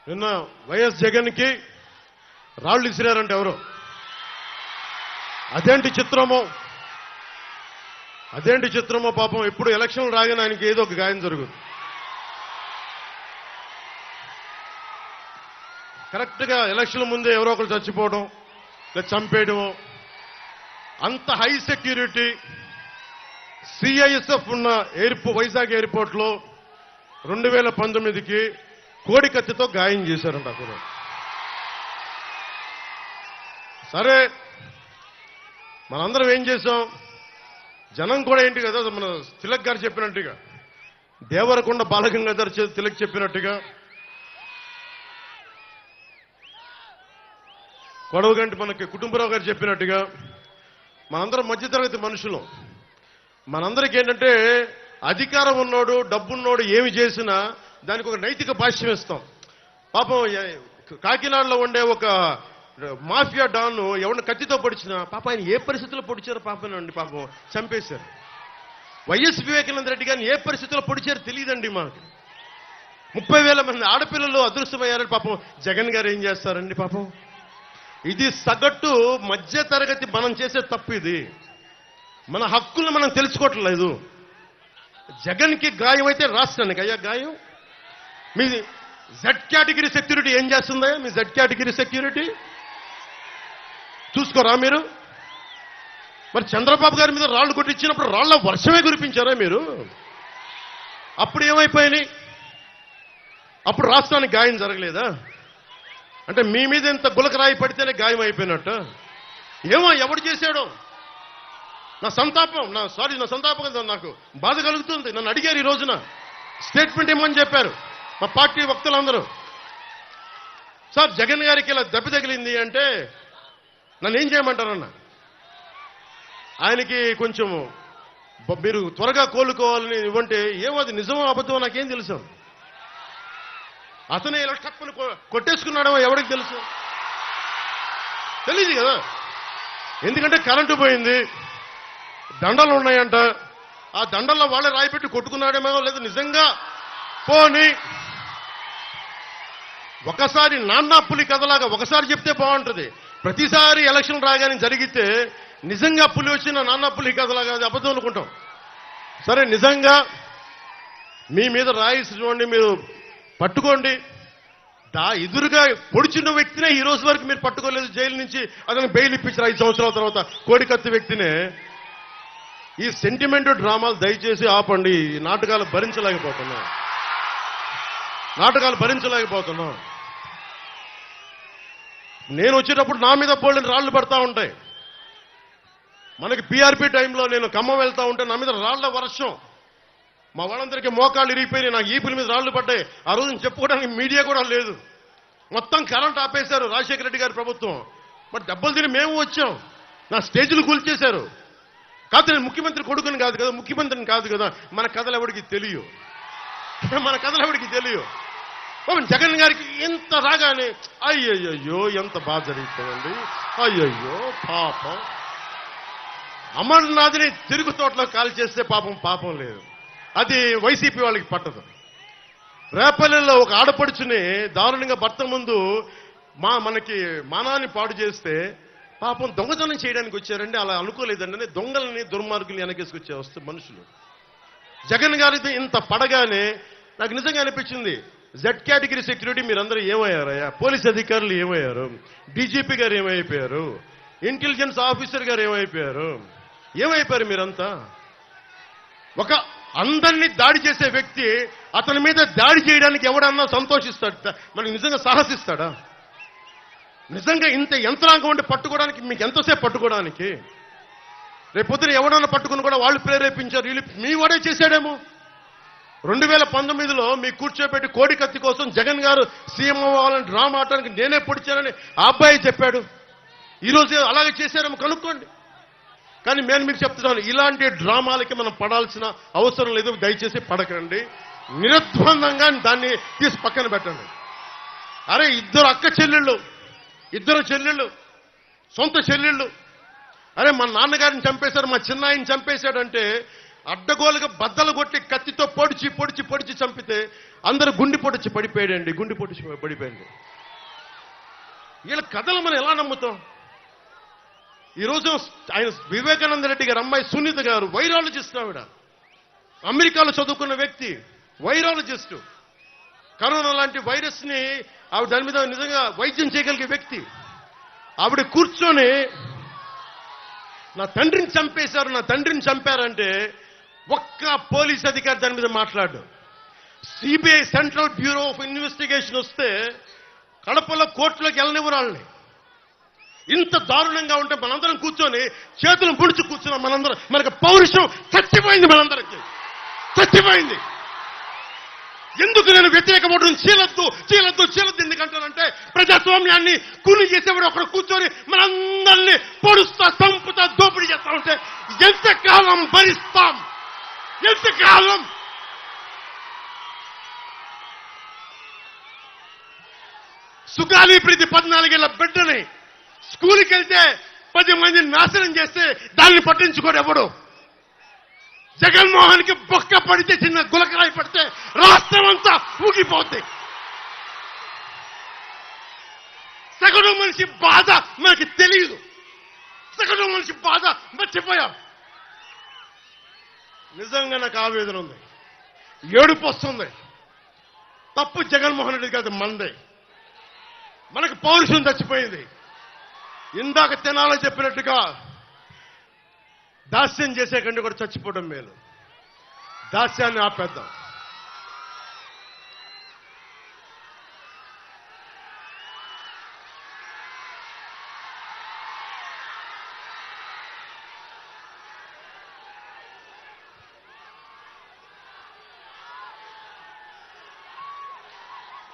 నిన్న వైఎస్ జగన్కి రాళ్లు ఇసిరారంటే ఎవరు? అదేంటి చిత్రమో పాపం. ఎప్పుడు ఎలక్షన్లు రాగానే ఆయనకి ఏదో ఒక గాయం జరుగుతుంది. కరెక్ట్గా ఎలక్షన్ల ముందే ఎవరో ఒకరు చచ్చిపోవడం లేదా చంపేయడం. అంత హై సెక్యూరిటీ సిఐఎస్ఎఫ్ ఉన్న వైజాగ్ ఎయిర్పోర్ట్లో 2019కి కోడి కత్తితో గాయం చేశారంట అక్కడ. సరే, మనందరం ఏం చేశాం? జనం కూడా ఏంటి కదా, మన తిలక్ గారు చెప్పినట్టుగా, దేవరకొండ బాలగంగాధర్ తిలక్ చెప్పినట్టుగా, కొడవగంటి మనకి కుటుంబరావు గారు చెప్పినట్టుగా, మనందరం మధ్యతరగతి మనుషులు. మనందరికీ ఏంటంటే అధికారం ఉన్నోడు, డబ్బున్నోడు ఏమి చేసినా దానికి ఒక నైతిక భాష్యం ఇస్తాం. పాపం కాకినాడలో ఉండే ఒక మాఫియా డాన్ ఎవరిని కత్తితో పొడిచినా పాప ఆయన ఏ పరిస్థితుల్లో పొడిచారో పాపనండి, పాపం చంపేశారు. వైఎస్ వివేకానంద రెడ్డి గారిని ఏ పరిస్థితుల్లో పొడిచారో తెలియదండి మాకు. 30,000 మంది ఆడపిల్లలు అదృష్టమయ్యారని పాపం జగన్ గారు ఏం చేస్తారండి పాపం. ఇది సగటు మధ్య తరగతి మనం చేసే తప్పు. ఇది మన హక్కులను మనం తెలుసుకోవట్లేదు. జగన్కి గాయం అయితే రాష్ట్రానికి అయ్యా గాయం. మీ జెడ్ కేటగిరీ సెక్యూరిటీ ఏం చేస్తుందా? మీ జెడ్ కేటగిరీ సెక్యూరిటీ చూసుకోరా మీరు? మరి చంద్రబాబు గారి మీద రాళ్లు కొట్టించినప్పుడు రాళ్ల వర్షమే కురిపించారా మీరు? అప్పుడు ఏమైపోయినాయి? అప్పుడు రాష్ట్రానికి గాయం జరగలేదా? అంటే మీ మీద ఎంత గులకరాయి పడితేనే గాయం అయిపోయినట్టు. ఏమో ఎవడు చేశాడో నా సంతాపం, నా సంతాపం కదా, నాకు బాధ కలుగుతుంది. నన్ను అడిగారు ఈ రోజున స్టేట్మెంట్ ఇవ్వమని చెప్పారు మా పార్టీ వక్తలందరూ. సార్ జగన్ గారికి ఇలా దెబ్బ తగిలింది అంటే నన్ను ఏం చేయమంటారన్న? ఆయనకి కొంచెం మీరు త్వరగా కోలుకోవాలని ఇవ్వంటే ఏమో అది నిజమో అబద్ధమో నాకేం తెలుసు. అతనే ఇలా టక్కును కొట్టేసుకున్నాడేమో ఎవరికి తెలుసు? తెలియదు కదా. ఎందుకంటే కరెంటు పోయింది, దండలు ఉన్నాయంట, ఆ దండల్లో వాళ్ళే రాయిపెట్టి కొట్టుకున్నాడేమో, లేదా నిజంగా పోని ఒకసారి నాన్నా పులి కథలాగా ఒకసారి చెప్తే బాగుంటుంది. ప్రతిసారి ఎలక్షన్ రాగానే జరిగితే నిజంగా పులి వచ్చిన నాన్నా పులి కథలాగా అది అబద్ధం అనుకుంటాం. సరే, నిజంగా మీ మీద రాయి చూడండి, మీరు పట్టుకోండి. ఎదురుగా పొడిచిన వ్యక్తినే ఈ రోజు వరకు మీరు పట్టుకోలేదు. జైలు నుంచి అతను బెయిల్ ఇప్పించారు 5 సంవత్సరాల తర్వాత. కోడికత్తి వ్యక్తినే. ఈ సెంటిమెంట్ డ్రామాలు దయచేసి ఆపండి. ఈ నాటకాలు భరించలేకపోతున్నాం. నేను వచ్చేటప్పుడు నా మీద పోలిన రాళ్లు పడతా ఉంటాయి. మనకి పీఆర్పీ టైంలో నేను ఖమ్మం వెళ్తా ఉంటే నా మీద రాళ్ల వర్షం. మా వాళ్ళందరికీ మోకాళ్ళు ఇరిగిపోయినాయి, నాకు ఈపుల మీద రాళ్లు పడ్డాయి. ఆ రోజున చెప్పుకోవడానికి మీడియా కూడా లేదు. మొత్తం కరెంట్ ఆపేశారు రాజశేఖర రెడ్డి గారి ప్రభుత్వం. మరి దెబ్బలు తిని మేము వచ్చాం. నా స్టేజ్లు కూల్చేశారు. కాదు, నేను ముఖ్యమంత్రి కొడుకుని కాదు కదా, ముఖ్యమంత్రిని కాదు కదా. మన కథలు ఎవరికి తెలియవు. జగన్ గారికి ఎంత రాగానే అయ్యయ్యో ఎంత బాధ జరుగుతుందండి, అయ్యయ్యో పాపం. అమర్నాథ్ని తిరుగు తోటలో కాల్ చేస్తే పాపం లేదు. అది వైసీపీ వాళ్ళకి పట్టదు. రేపల్లెల్లో ఒక ఆడపడుచుని దారుణంగా భర్త ముందు మనకి మానాన్ని పాడు చేస్తే పాపం దొంగతనం చేయడానికి వచ్చారండి. అలా అనుకోలేదండి. దొంగలని దుర్మార్గుల్ని వెనకేసుకొచ్చే వస్తే మనుషులు. జగన్ గారిది ఇంత పడగానే నాకు నిజంగా అనిపించింది, జెడ్ కేటగిరీ సెక్యూరిటీ మీరందరూ ఏమయ్యారయ్యా? పోలీస్ అధికారులు ఏమయ్యారు? డీజీపీ గారు ఏమైపోయారు? ఇంటెలిజెన్స్ ఆఫీసర్ గారు ఏమైపోయారు మీరంతా? ఒక అందరినీ దాడి చేసే వ్యక్తి అతని మీద దాడి చేయడానికి ఎవడన్నా సంతోషిస్తాడు? మనకి నిజంగా సాహసిస్తాడా? నిజంగా ఇంత యంత్రాంగం ఉండి పట్టుకోవడానికి మీకు ఎంతసేపు పట్టుకోవడానికి? రేపొద్దున ఎవడన్నా పట్టుకుని కూడా వాళ్ళు ప్రేరేపించారు, వీళ్ళు మీ వాడే చేశాడేమో. 2019లో మీకు కూర్చోబెట్టి కోడికత్తి కోసం జగన్ గారు సీఎం అవ్వాలని డ్రామా ఆడటానికి నేనే పొడిచానని ఆ అబ్బాయి చెప్పాడు. ఈరోజు అలాగే చేశారేమో కనుక్కోండి. కానీ నేను మీకు చెప్తున్నాను, ఇలాంటి డ్రామాలకి మనం పడాల్సిన అవసరం లేదు. దయచేసి పడకండి. నిర్ద్వందంగా దాన్ని తీసి పక్కన పెట్టండి. అరే, ఇద్దరు చెల్లెళ్ళు, సొంత చెల్లెళ్ళు. అరే, మా నాన్నగారిని చంపేశారు, మా చిన్నాయిని చంపేశాడంటే అడ్డగోలుగా బద్దలు కొట్టి కత్తితో పొడిచి చంపితే అందరూ గుండి పొడిచి పడిపోయాడండి. వీళ్ళ కథలు మనం ఎలా నమ్ముతాం? ఈరోజు ఆయన వివేకానంద రెడ్డి గారు అమ్మాయి సునీత గారు వైరాలజిస్ట్. ఆవిడ అమెరికాలో చదువుకున్న వ్యక్తి, వైరాలజిస్టు. కరోనా లాంటి వైరస్ ని ఆవిడ దాని మీద నిజంగా వైద్యం చేయగలిగే వ్యక్తి. ఆవిడ కూర్చొని నా తండ్రిని చంపారంటే ఒక్క పోలీస్ అధికారి దాని మీద మాట్లాడు. CBI central bureau of investigation వస్తే కడపలో కోర్టులోకి వెళ్ళనివ్వరు వాళ్ళని. ఇంత దారుణంగా ఉంటే మనందరం కూర్చొని చేతులు ముడిచి కూర్చున్నాం. మనకు పౌరుషం చచ్చిపోయింది. చచ్చిపోయింది. ఎందుకు నేను వ్యతిరేక ఓటును చీలద్దు ఎందుకంటానంటే ప్రజాస్వామ్యాన్ని కూలి చేసేవాడు ఒకడు కూర్చొని మనందరినీ పొడుస్తా, చంపుతా, దోపిడీ చేస్తా ఉంటే ఎంతకాలం భరిస్తాం? ఎంతకాలం? సుగాలి ప్రీతి 14 ఏళ్ల బిడ్డని స్కూల్కి వెళ్తే 10 మందిని నాశనం చేస్తే దాన్ని పట్టించుకోడు ఎవడు. జగన్మోహన్ కి బొక్క పడితే, చిన్న గులకరాయి పడితే రాష్ట్రం అంతా ఊగిపోద్ది. సగటు మనిషి బాధ మనకి తెలియదు. సగటు మనిషి బాధ మర్చిపోయాం. నిజంగా నాకు ఆవేదన ఉంది, ఏడుపు వస్తుంది. తప్పు జగన్మోహన్ రెడ్డి కాదు, మందే. మనకు పౌరుషం చచ్చిపోయింది. ఇందాక తెనాలో చెప్పినట్టుగా దాస్యం చేసే కంటే కూడా చచ్చిపోవడం మేలు. దాస్యాన్ని ఆపేద్దాం.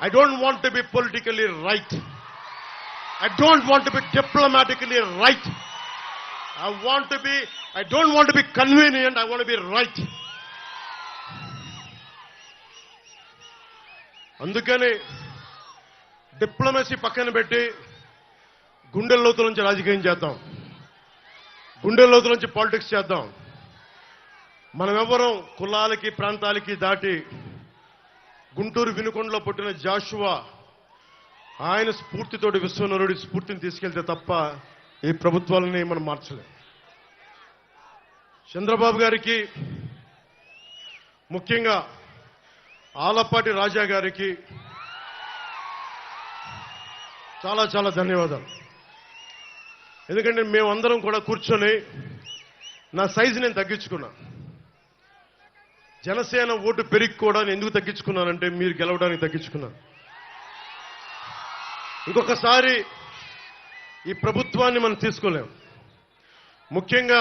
I don't want to be politically right. I don't want to be diplomatically right. I don't want to be convenient. I want to be right. అందుకని డిప్లొమసీ పక్కన పెట్టి గుండెల లోతుల నుంచి రాజకీయం చేద్దాం. గుండెల లోతుల నుంచి పాలిటిక్స్ చేద్దాం. మనం ఎవరం కులాలకి ప్రాంతాలకి దాటి గుంటూరు వినుకొండలో పుట్టిన జాషువా ఆయన స్ఫూర్తితోటి విశ్వనరుడి స్ఫూర్తిని తీసుకెళ్తే తప్ప ఈ ప్రభుత్వాలని మనం మార్చలేం. చంద్రబాబు గారికి, ముఖ్యంగా ఆలపాటి రాజా గారికి చాలా చాలా ధన్యవాదాలు. ఎందుకంటే మేమందరం కూడా కూర్చొని నా సైజు నేను తగ్గించుకున్నా. జనసేన ఓటు పెరిగి కూడా నేను ఎందుకు తగ్గించుకున్నానంటే మీరు గెలవడానికి తగ్గించుకున్నాను. ఇంకొకసారి ఈ ప్రభుత్వాన్ని మనం తీసుకోలేం. ముఖ్యంగా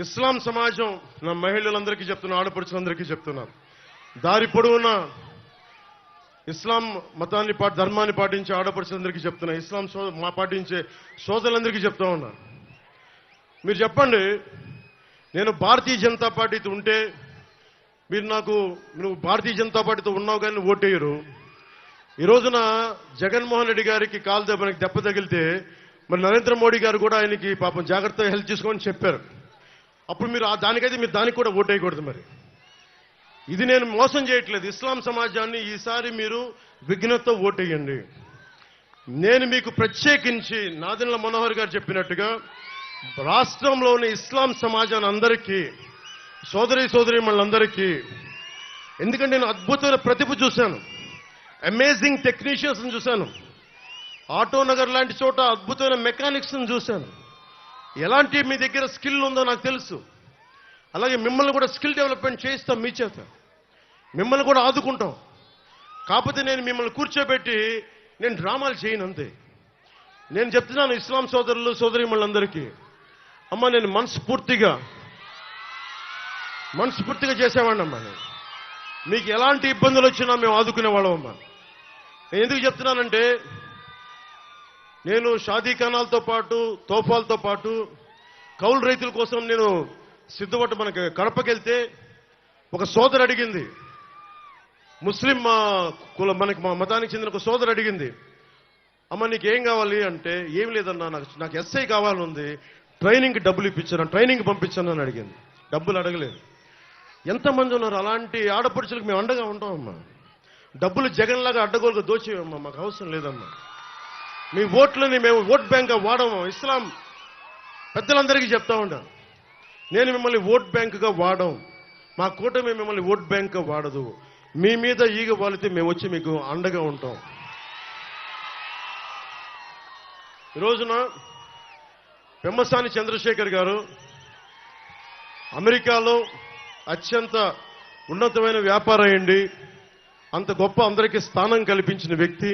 ఇస్లాం సమాజం, నా మహిళలందరికీ చెప్తున్నా, ఆడపడుచులందరికీ చెప్తున్నాను, దారి పొడవునా ఇస్లాం మతాన్ని ధర్మాన్ని పాటించే ఆడపడుచులందరికీ చెప్తున్నా, ఇస్లాం పాటించే సోదరులందరికీ చెప్తా ఉన్నా. మీరు చెప్పండి, నేను భారతీయ జనతా పార్టీతో ఉంటే నువ్వు భారతీయ జనతా పార్టీతో ఉన్నావు కానీ ఓటేయరు. ఈ రోజున జగన్మోహన్ రెడ్డి గారికి కాలు దెబ్బ తగిలితే మరి నరేంద్ర మోడీ గారు కూడా ఆయనకి పాపం జాగ్రత్తగా హెల్ప్ చేసుకోమని చెప్పారు. అప్పుడు మీరు దానికైతే మీరు దానికి కూడా ఓటేయకూడదు. మరి ఇది నేను మోసం చేయట్లేదు. ఇస్లాం సమాజాన్ని ఈసారి మీరు విఘ్నతతో ఓటేయండి. నేను మీకు ప్రత్యేకించి నాదెండ్ల మనోహర్ గారు చెప్పినట్టుగా రాష్ట్రంలోని ఇస్లాం సమాజాన్ని అందరికీ, సోదరీమణులందరికీ, ఎందుకంటే నేను అద్భుతమైన ప్రతిభ చూశాను, అమేజింగ్ టెక్నీషియన్స్ చూశాను, ఆటో నగర్ లాంటి చోట అద్భుతమైన మెకానిక్స్ చూశాను. ఎలాంటి మీ దగ్గర స్కిల్ ఉందో నాకు తెలుసు. అలాగే మిమ్మల్ని కూడా స్కిల్ డెవలప్మెంట్ చేయిస్తాం, మీ చేత మిమ్మల్ని కూడా ఆదుకుంటాం. కాకపోతే నేను మిమ్మల్ని కూర్చోబెట్టి నేను డ్రామాలు చేయను అంతే. నేను చెప్తున్నాను ఇస్లాం సోదరులు సోదరీమణులందరికీ, అమ్మ నేను మనస్ఫూర్తిగా చేసేవాడిని అమ్మా. మీకు ఎలాంటి ఇబ్బందులు వచ్చినా మేము ఆదుకునే వాళ్ళం అమ్మా. నేను ఎందుకు చెప్తున్నానంటే నేను షాదీఖానాలతో పాటు తోఫాలతో పాటు కౌలు రైతుల కోసం నేను సిద్ధపట్టు మనకి కడపకెళ్తే ఒక సోదరు అడిగింది, ముస్లిం మనకి మా మతానికి చెందిన ఒక సోదరు అడిగింది, అమ్మ నీకేం కావాలి అంటే, ఏం లేదన్నా నాకు ఎస్ఐ కావాలని ఉంది, ట్రైనింగ్కి డబ్బులు ఇప్పించాను, ట్రైనింగ్ పంపించాను అని అడిగింది. డబ్బులు అడగలేదు. ఎంతమంది ఉన్నారు అలాంటి ఆడపడుచులకు మేము అండగా ఉంటామమ్మా. డబ్బులు జగన్లాగా అడ్డగోలుగా దోచేయమ్మా, మాకు అవసరం లేదమ్మా. మీ ఓట్లని మేము ఓట్ బ్యాంక్గా వాడము. ఇస్లాం పెద్దలందరికీ చెప్తా ఉంటాను, నేను మిమ్మల్ని ఓట్ బ్యాంకుగా వాడం, మా కూటమి మిమ్మల్ని ఓట్ బ్యాంక్గా వాడదు. మీ మీద ఈగ వాలితే మేము వచ్చి మీకు అండగా ఉంటాం. ఈ రోజున పెమ్మసాని చంద్రశేఖర్ గారు అమెరికాలో అత్యంత ఉన్నతమైన వ్యాపారం అయ్యండి, అంత గొప్ప అందరికీ స్థానం కల్పించిన వ్యక్తి.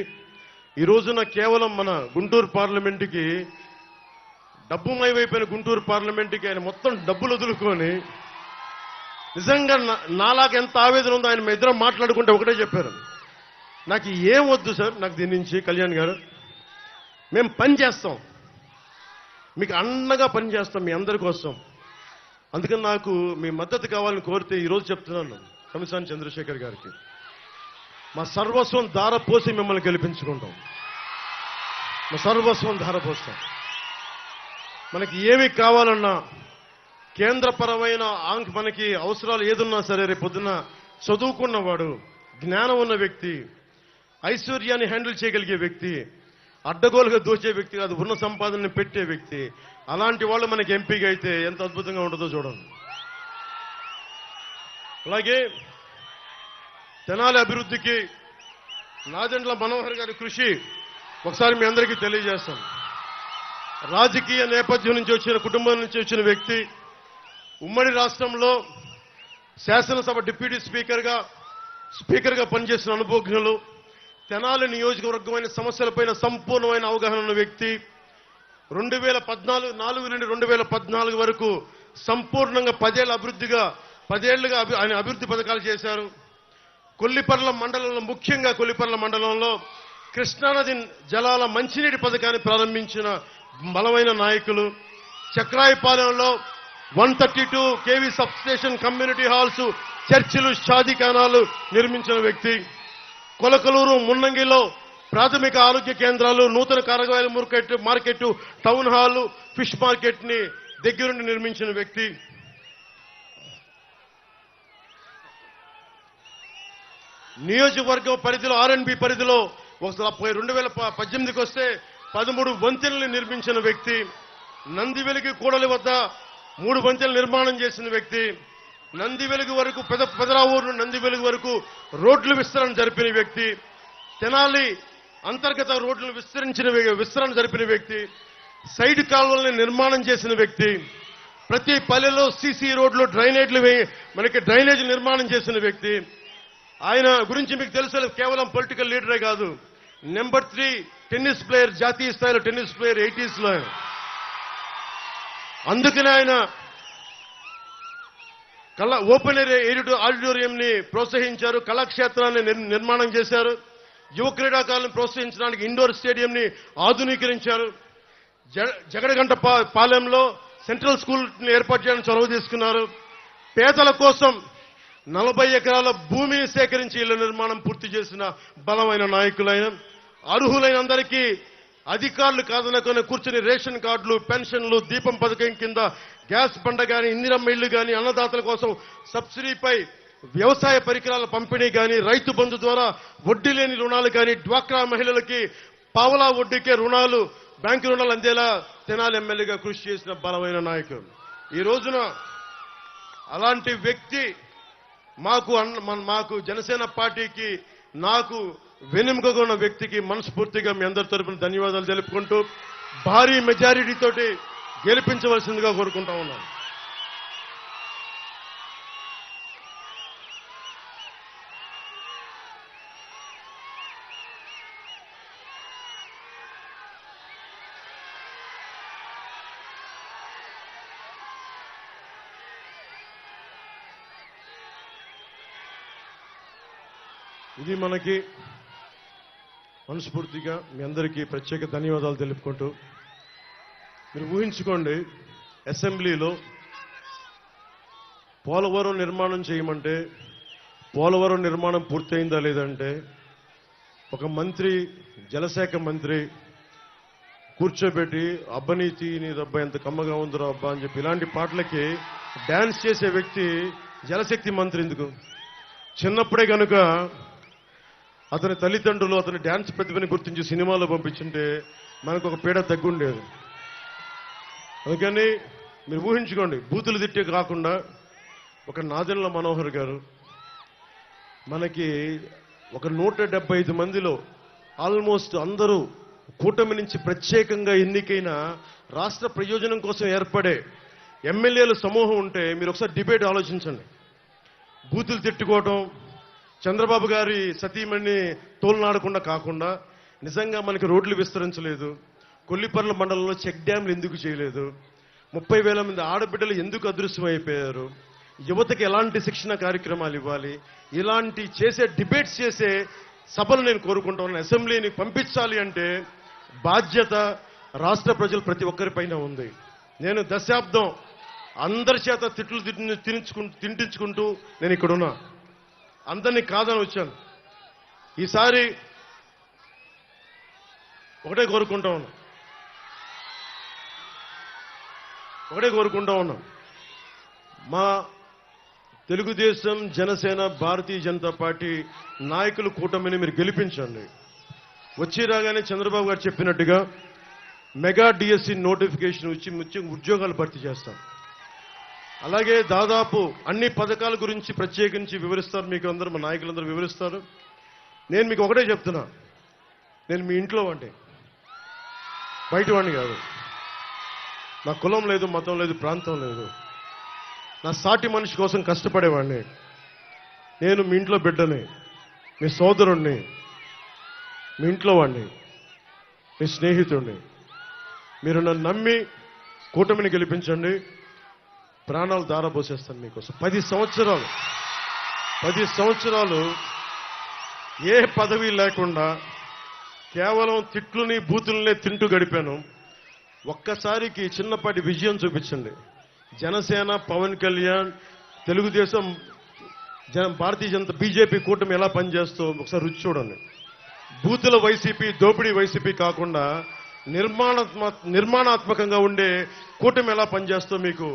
ఈ రోజున కేవలం మన గుంటూరు పార్లమెంటుకి డబ్బుమయమైపోయిన గుంటూరు పార్లమెంటుకి ఆయన మొత్తం డబ్బులు వదులుకొని, నిజంగా నాలాగా ఎంత ఆవేదన ఉందో ఆయన ఇద్దరం మాట్లాడుకుంటే ఒకటే చెప్పారు, నాకు ఏం వద్దు సార్, నాకు దీని నుంచి కళ్యాణ్ గారు మేము పని చేస్తాం, మీకు అండగా పని చేస్తాం మీ అందరి కోసం. అందుకని నాకు మీ మద్దతు కావాలని కోరితే ఈరోజు చెప్తున్నాను పెమ్మసాని చంద్రశేఖర్ గారికి, మా సర్వస్వం ధారపోసి మిమ్మల్ని గెలిపించుకుంటాం. మా సర్వస్వం ధారపోస్తాం. మనకి ఏమి కావాలన్నా కేంద్రపరమైన మనకి అవసరాలు ఏదున్నా సరే రేపు పొద్దున్న చదువుకున్నవాడు, జ్ఞానం ఉన్న వ్యక్తి, ఐశ్వర్యాన్ని హ్యాండిల్ చేయగలిగే వ్యక్తి, అడ్డగోలుగా దోచే వ్యక్తి కాదు, ఉన్న సంపాదనని పెట్టే వ్యక్తి. అలాంటి వాళ్ళు మనకి ఎంపీగా అయితే ఎంత అద్భుతంగా ఉంటుందో చూడండి. అలాగే తెనాలి అభివృద్ధికి నాదెండ్ల మనోహర్ గారి కృషి ఒకసారి మీ అందరికీ తెలియజేస్తాను. రాజకీయ నేపథ్యం నుంచి వచ్చిన, కుటుంబం నుంచి వచ్చిన వ్యక్తి, ఉమ్మడి రాష్ట్రంలో శాసనసభ డిప్యూటీ స్పీకర్గా పనిచేసిన అనుభవజ్ఞులు, తెనాలి నియోజకవర్గమైన సమస్యలపైన సంపూర్ణమైన అవగాహన ఉన్న వ్యక్తి. 2014 నుండి 2014 వరకు సంపూర్ణంగా 10 ఏళ్లుగా ఆయన అభివృద్ధి పథకాలు చేశారు. కొల్లిపర్ల మండలంలో, ముఖ్యంగా కొల్లిపర్ల మండలంలో కృష్ణానది జలాల మంచినీటి పథకాన్ని ప్రారంభించిన బలమైన నాయకులు. చక్రాయపాలెంలో 132 kV సబ్స్టేషన్, కమ్యూనిటీ హాల్స్, చర్చిలు, షాదీఖానాలు నిర్మించిన వ్యక్తి. కొలకలూరు, మున్నంగిలో ప్రాథమిక ఆరోగ్య కేంద్రాలు, నూతన కూరగాయల market, town hall, fish market ని దగ్గరుండి నిర్మించిన వ్యక్తి. నియోజకవర్గం పరిధిలో R&B పరిధిలో 2018కి వస్తే 13 వంతెనలు నిర్మించిన వ్యక్తి. నందివెలుగు కూడలి వద్ద 3 వంతెనలు నిర్మాణం చేసిన వ్యక్తి. నందివెలుగు వరకు పెదరావూరు నుండి నందివెలుగు వరకు రోడ్లు విస్తరణ జరిపిన వ్యక్తి. తెనాలి అంతర్గత రోడ్లను విస్తరణ జరిపిన వ్యక్తి. సైడ్ కాలువలను నిర్మాణం చేసిన వ్యక్తి. ప్రతి పల్లెలో సీసీ రోడ్లు, డ్రైనేజ్ నిర్మాణం చేసిన వ్యక్తి. ఆయన గురించి మీకు తెలుసు, కేవలం పొలిటికల్ లీడరే కాదు, నెంబర్ 3 టెన్నిస్ ప్లేయర్, జాతీయ స్థాయిలో టెన్నిస్ ప్లేయర్ 80s లో. అందుకనే ఆయన ఓపెన్ ఏరియా ఆడిటోరియం ని ప్రోత్సహించారు, కళాక్షేత్రాన్ని నిర్మాణం చేశారు. యువ క్రీడాకారులను ప్రోత్సహించడానికి ఇండోర్ స్టేడియం ని ఆధునీకరించారు. జగడగంట పాలెంలో సెంట్రల్ స్కూల్ ఏర్పాటు చేయడానికి చొరవ తీసుకున్నారు. పేదల కోసం 40 ఎకరాల భూమిని సేకరించి ఇళ్ల నిర్మాణం పూర్తి చేసిన బలమైన నాయకులైన, అర్హులైన అందరికీ అధికారులు కాదనుకుని కూర్చుని రేషన్ కార్డులు, పెన్షన్లు, దీపం పథకం కింద గ్యాస్ బండ గాని, ఇందిరమ్మ ఇళ్లు గాని, అన్నదాతల కోసం సబ్సిడీపై వ్యవసాయ పరికరాల పంపిణీ గాని, రైతు బంధు ద్వారా వడ్డీ లేని రుణాలు గాని, డ్వాక్రా మహిళలకి పావలా వడ్డీకే రుణాలు, బ్యాంకు రుణాలు అందేలా తెనాలి ఎమ్మెల్యేగా కృషి చేసిన బలమైన నాయకుడు. ఈ రోజున అలాంటి వ్యక్తి మాకు జనసేన పార్టీకి, నాకు వెన్నెముకగా ఉన్న వ్యక్తికి మనస్ఫూర్తిగా మీ అందరి తరపున ధన్యవాదాలు తెలుపుకుంటూ భారీ మెజారిటీ తోటి గెలిపించవలసిందిగా కోరుకుంటా ఉన్నాను. ఇది మనకి మనస్ఫూర్తిగా మీ అందరికీ ప్రత్యేక ధన్యవాదాలు తెలుపుకుంటూ, మీరు ఊహించుకోండి, అసెంబ్లీలో పోలవరం నిర్మాణం చేయమంటే పోలవరం నిర్మాణం పూర్తయిందా లేదంటే ఒక మంత్రి, జలశాఖ మంత్రి కూర్చోబెట్టి అబ్బనీతి నీదబ్బా ఎంత కమ్మగా ఉందిరా అబ్బా అని చెప్పి ఇలాంటి పాటలకి డాన్స్ చేసే వ్యక్తి జలశక్తి మంత్రి ఎందుకు? చిన్నప్పుడే కనుక అతని తల్లిదండ్రులు అతని డాన్స్ ప్రతిభని గుర్తించి సినిమాలో పంపించుంటే మనకు ఒక పీడ తగ్గుండేది. అందుకని మీరు ఊహించుకోండి, బూతులు తిట్టే కాకుండా ఒక నాదెండ్ల మనోహర్ గారు మనకి ఒక 175 మందిలో ఆల్మోస్ట్ అందరూ కూటమి నుంచి ప్రత్యేకంగా ఎన్నికైన రాష్ట్ర ప్రయోజనం కోసం ఏర్పడే ఎమ్మెల్యేల సమూహం ఉంటే మీరు ఒకసారి డిబేట్ ఆలోచించండి. బూతులు తిట్టుకోవటం, చంద్రబాబు గారి సతీమణిని తోలునాడకుండా కాకుండా నిజంగా మనకి రోడ్లు విస్తరించలేదు, కొల్లిపర్ల మండలంలో చెక్ డ్యాంలు ఎందుకు చేయలేదు, 30,000 మంది ఆడబిడ్డలు ఎందుకు అదృశ్యమైపోయారు, యువతకి ఎలాంటి శిక్షణ కార్యక్రమాలు ఇవ్వాలి, ఇలాంటి డిబేట్స్ చేసే సభలు నేను కోరుకుంటా ఉన్నాను. అసెంబ్లీని పంపించాలి అంటే బాధ్యత రాష్ట్ర ప్రజలు ప్రతి ఒక్కరిపైన ఉంది. నేను దశాబ్దం అందరి చేత తింటించుకుంటూ నేను ఇక్కడున్నా, అందరినీ కాదని వచ్చాను. ఈసారి ఒకటే కోరుకుంటా ఉన్నాం, మా తెలుగుదేశం, జనసేన, భారతీయ జనతా పార్టీ నాయకులు కూటమిని మీరు గెలిపించండి. వచ్చి రాగానే చంద్రబాబు గారు చెప్పినట్టుగా మెగా డిఎస్సి నోటిఫికేషన్ ఇచ్చి ఉద్యోగాలు భర్తీ చేస్తాం. అలాగే దాదాపు అన్ని పథకాల గురించి ప్రత్యేకించి వివరిస్తారు, మీకు అందరూ మా నాయకులందరూ వివరిస్తారు. నేను మీకు ఒకటే చెప్తున్నా, నేను మీ ఇంట్లో వాడిని, బయట వాడిని కాదు. నా కులం లేదు, మతం లేదు, ప్రాంతం లేదు. నా సాటి మనిషి కోసం కష్టపడేవాడిని. నేను మీ ఇంట్లో బిడ్డని, మీ సోదరుణ్ణి, మీ ఇంట్లో వాడిని, మీ స్నేహితుడిని. మీరు నన్ను నమ్మి కూటమిని గెలిపించండి, ప్రాణాలు దారబోసేస్తాను మీకోసం. 10 సంవత్సరాలు ఏ పదవి లేకుండా కేవలం తిట్లుని బూతులనే తింటూ గడిపాను. ఒక్కసారికి చిన్నపాటి విజయం చూపించండి. జనసేన, పవన్ కళ్యాణ్, తెలుగుదేశం, భారతీయ జనతా, బీజేపీ కూటమి ఎలా పనిచేస్తూ ఒకసారి రుచి చూడండి. బూతుల వైసీపీ, దోపిడీ వైసీపీ కాకుండా నిర్మాణాత్మకంగా ఉండే కూటమి ఎలా పనిచేస్తూ మీకు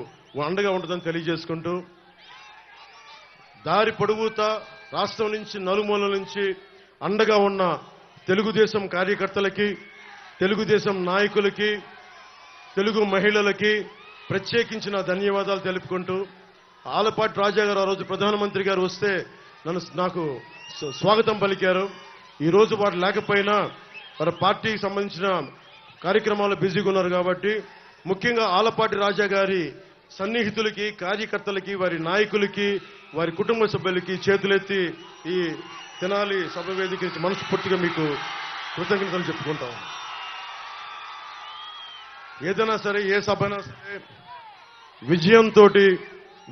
అండగా ఉంటుందని తెలియజేసుకుంటూ, దారి పొడుగుతా రాష్ట్రం నుంచి నలుమూలల నుంచి అండగా ఉన్న తెలుగుదేశం కార్యకర్తలకి, తెలుగుదేశం నాయకులకి, తెలుగు మహిళలకి ప్రత్యేకించిన ధన్యవాదాలు తెలుపుకుంటూ, ఆలపాటి రాజా గారు ఆ రోజు ప్రధానమంత్రి గారు వస్తే నాకు స్వాగతం పలికారు. ఈ రోజు వారు లేకపోయినా వారి పార్టీకి సంబంధించిన కార్యక్రమాలు బిజీగా ఉన్నారు కాబట్టి, ముఖ్యంగా ఆలపాటి రాజా గారి సన్నిహితులకి, కార్యకర్తలకి, వారి నాయకులకి, వారి కుటుంబ సభ్యులకి చేతులెత్తి ఈ తెనాలి సభ వేదిక నుంచి మనస్ఫూర్తిగా మీకు కృతజ్ఞతలు చెప్పుకుంటాం. ఏదైనా సరే, ఏ సభైనా సరే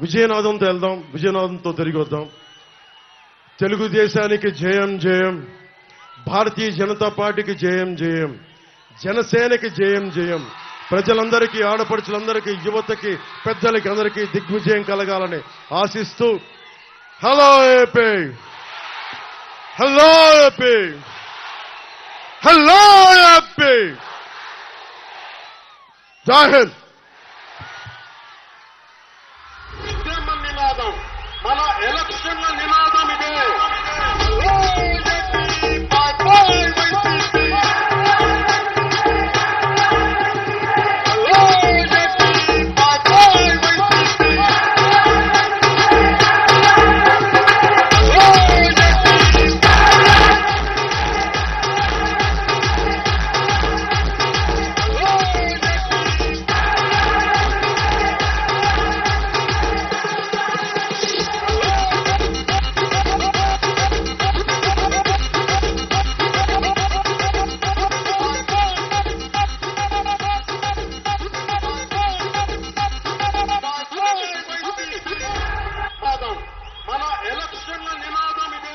విజయనాదంతో వెళ్దాం, విజయనాదంతో తిరిగి వద్దాం. తెలుగుదేశానికి జయం జయం, భారతీయ జనతా పార్టీకి జయం జయం, జనసేనకి జయం జయం. ప్రజలందరికీ, ఆడపడుచులందరికీ, యువతకి, పెద్దలకి అందరికీ దిగ్విజయం కలగాలని ఆశిస్తూ, hello AP, hello AP, hello AP, జై హింద్. నినాదం, మన ఎలక్షన్ల నినాదం ఇదే. మన ఎలక్షన్ల నినాదం ఇదే.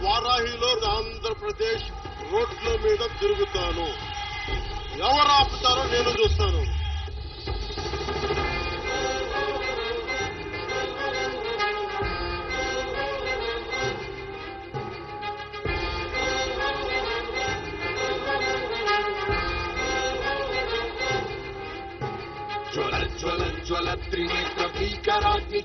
వారాహిలో ఆంధ్రప్రదేశ్ రోడ్ల మీద తిరుగుతాను. ఎవరు ఆపుతారో నేను చూస్తాను. జ్వల జ్వల జ్వల త్రినేత్ర భీకరాగ్ని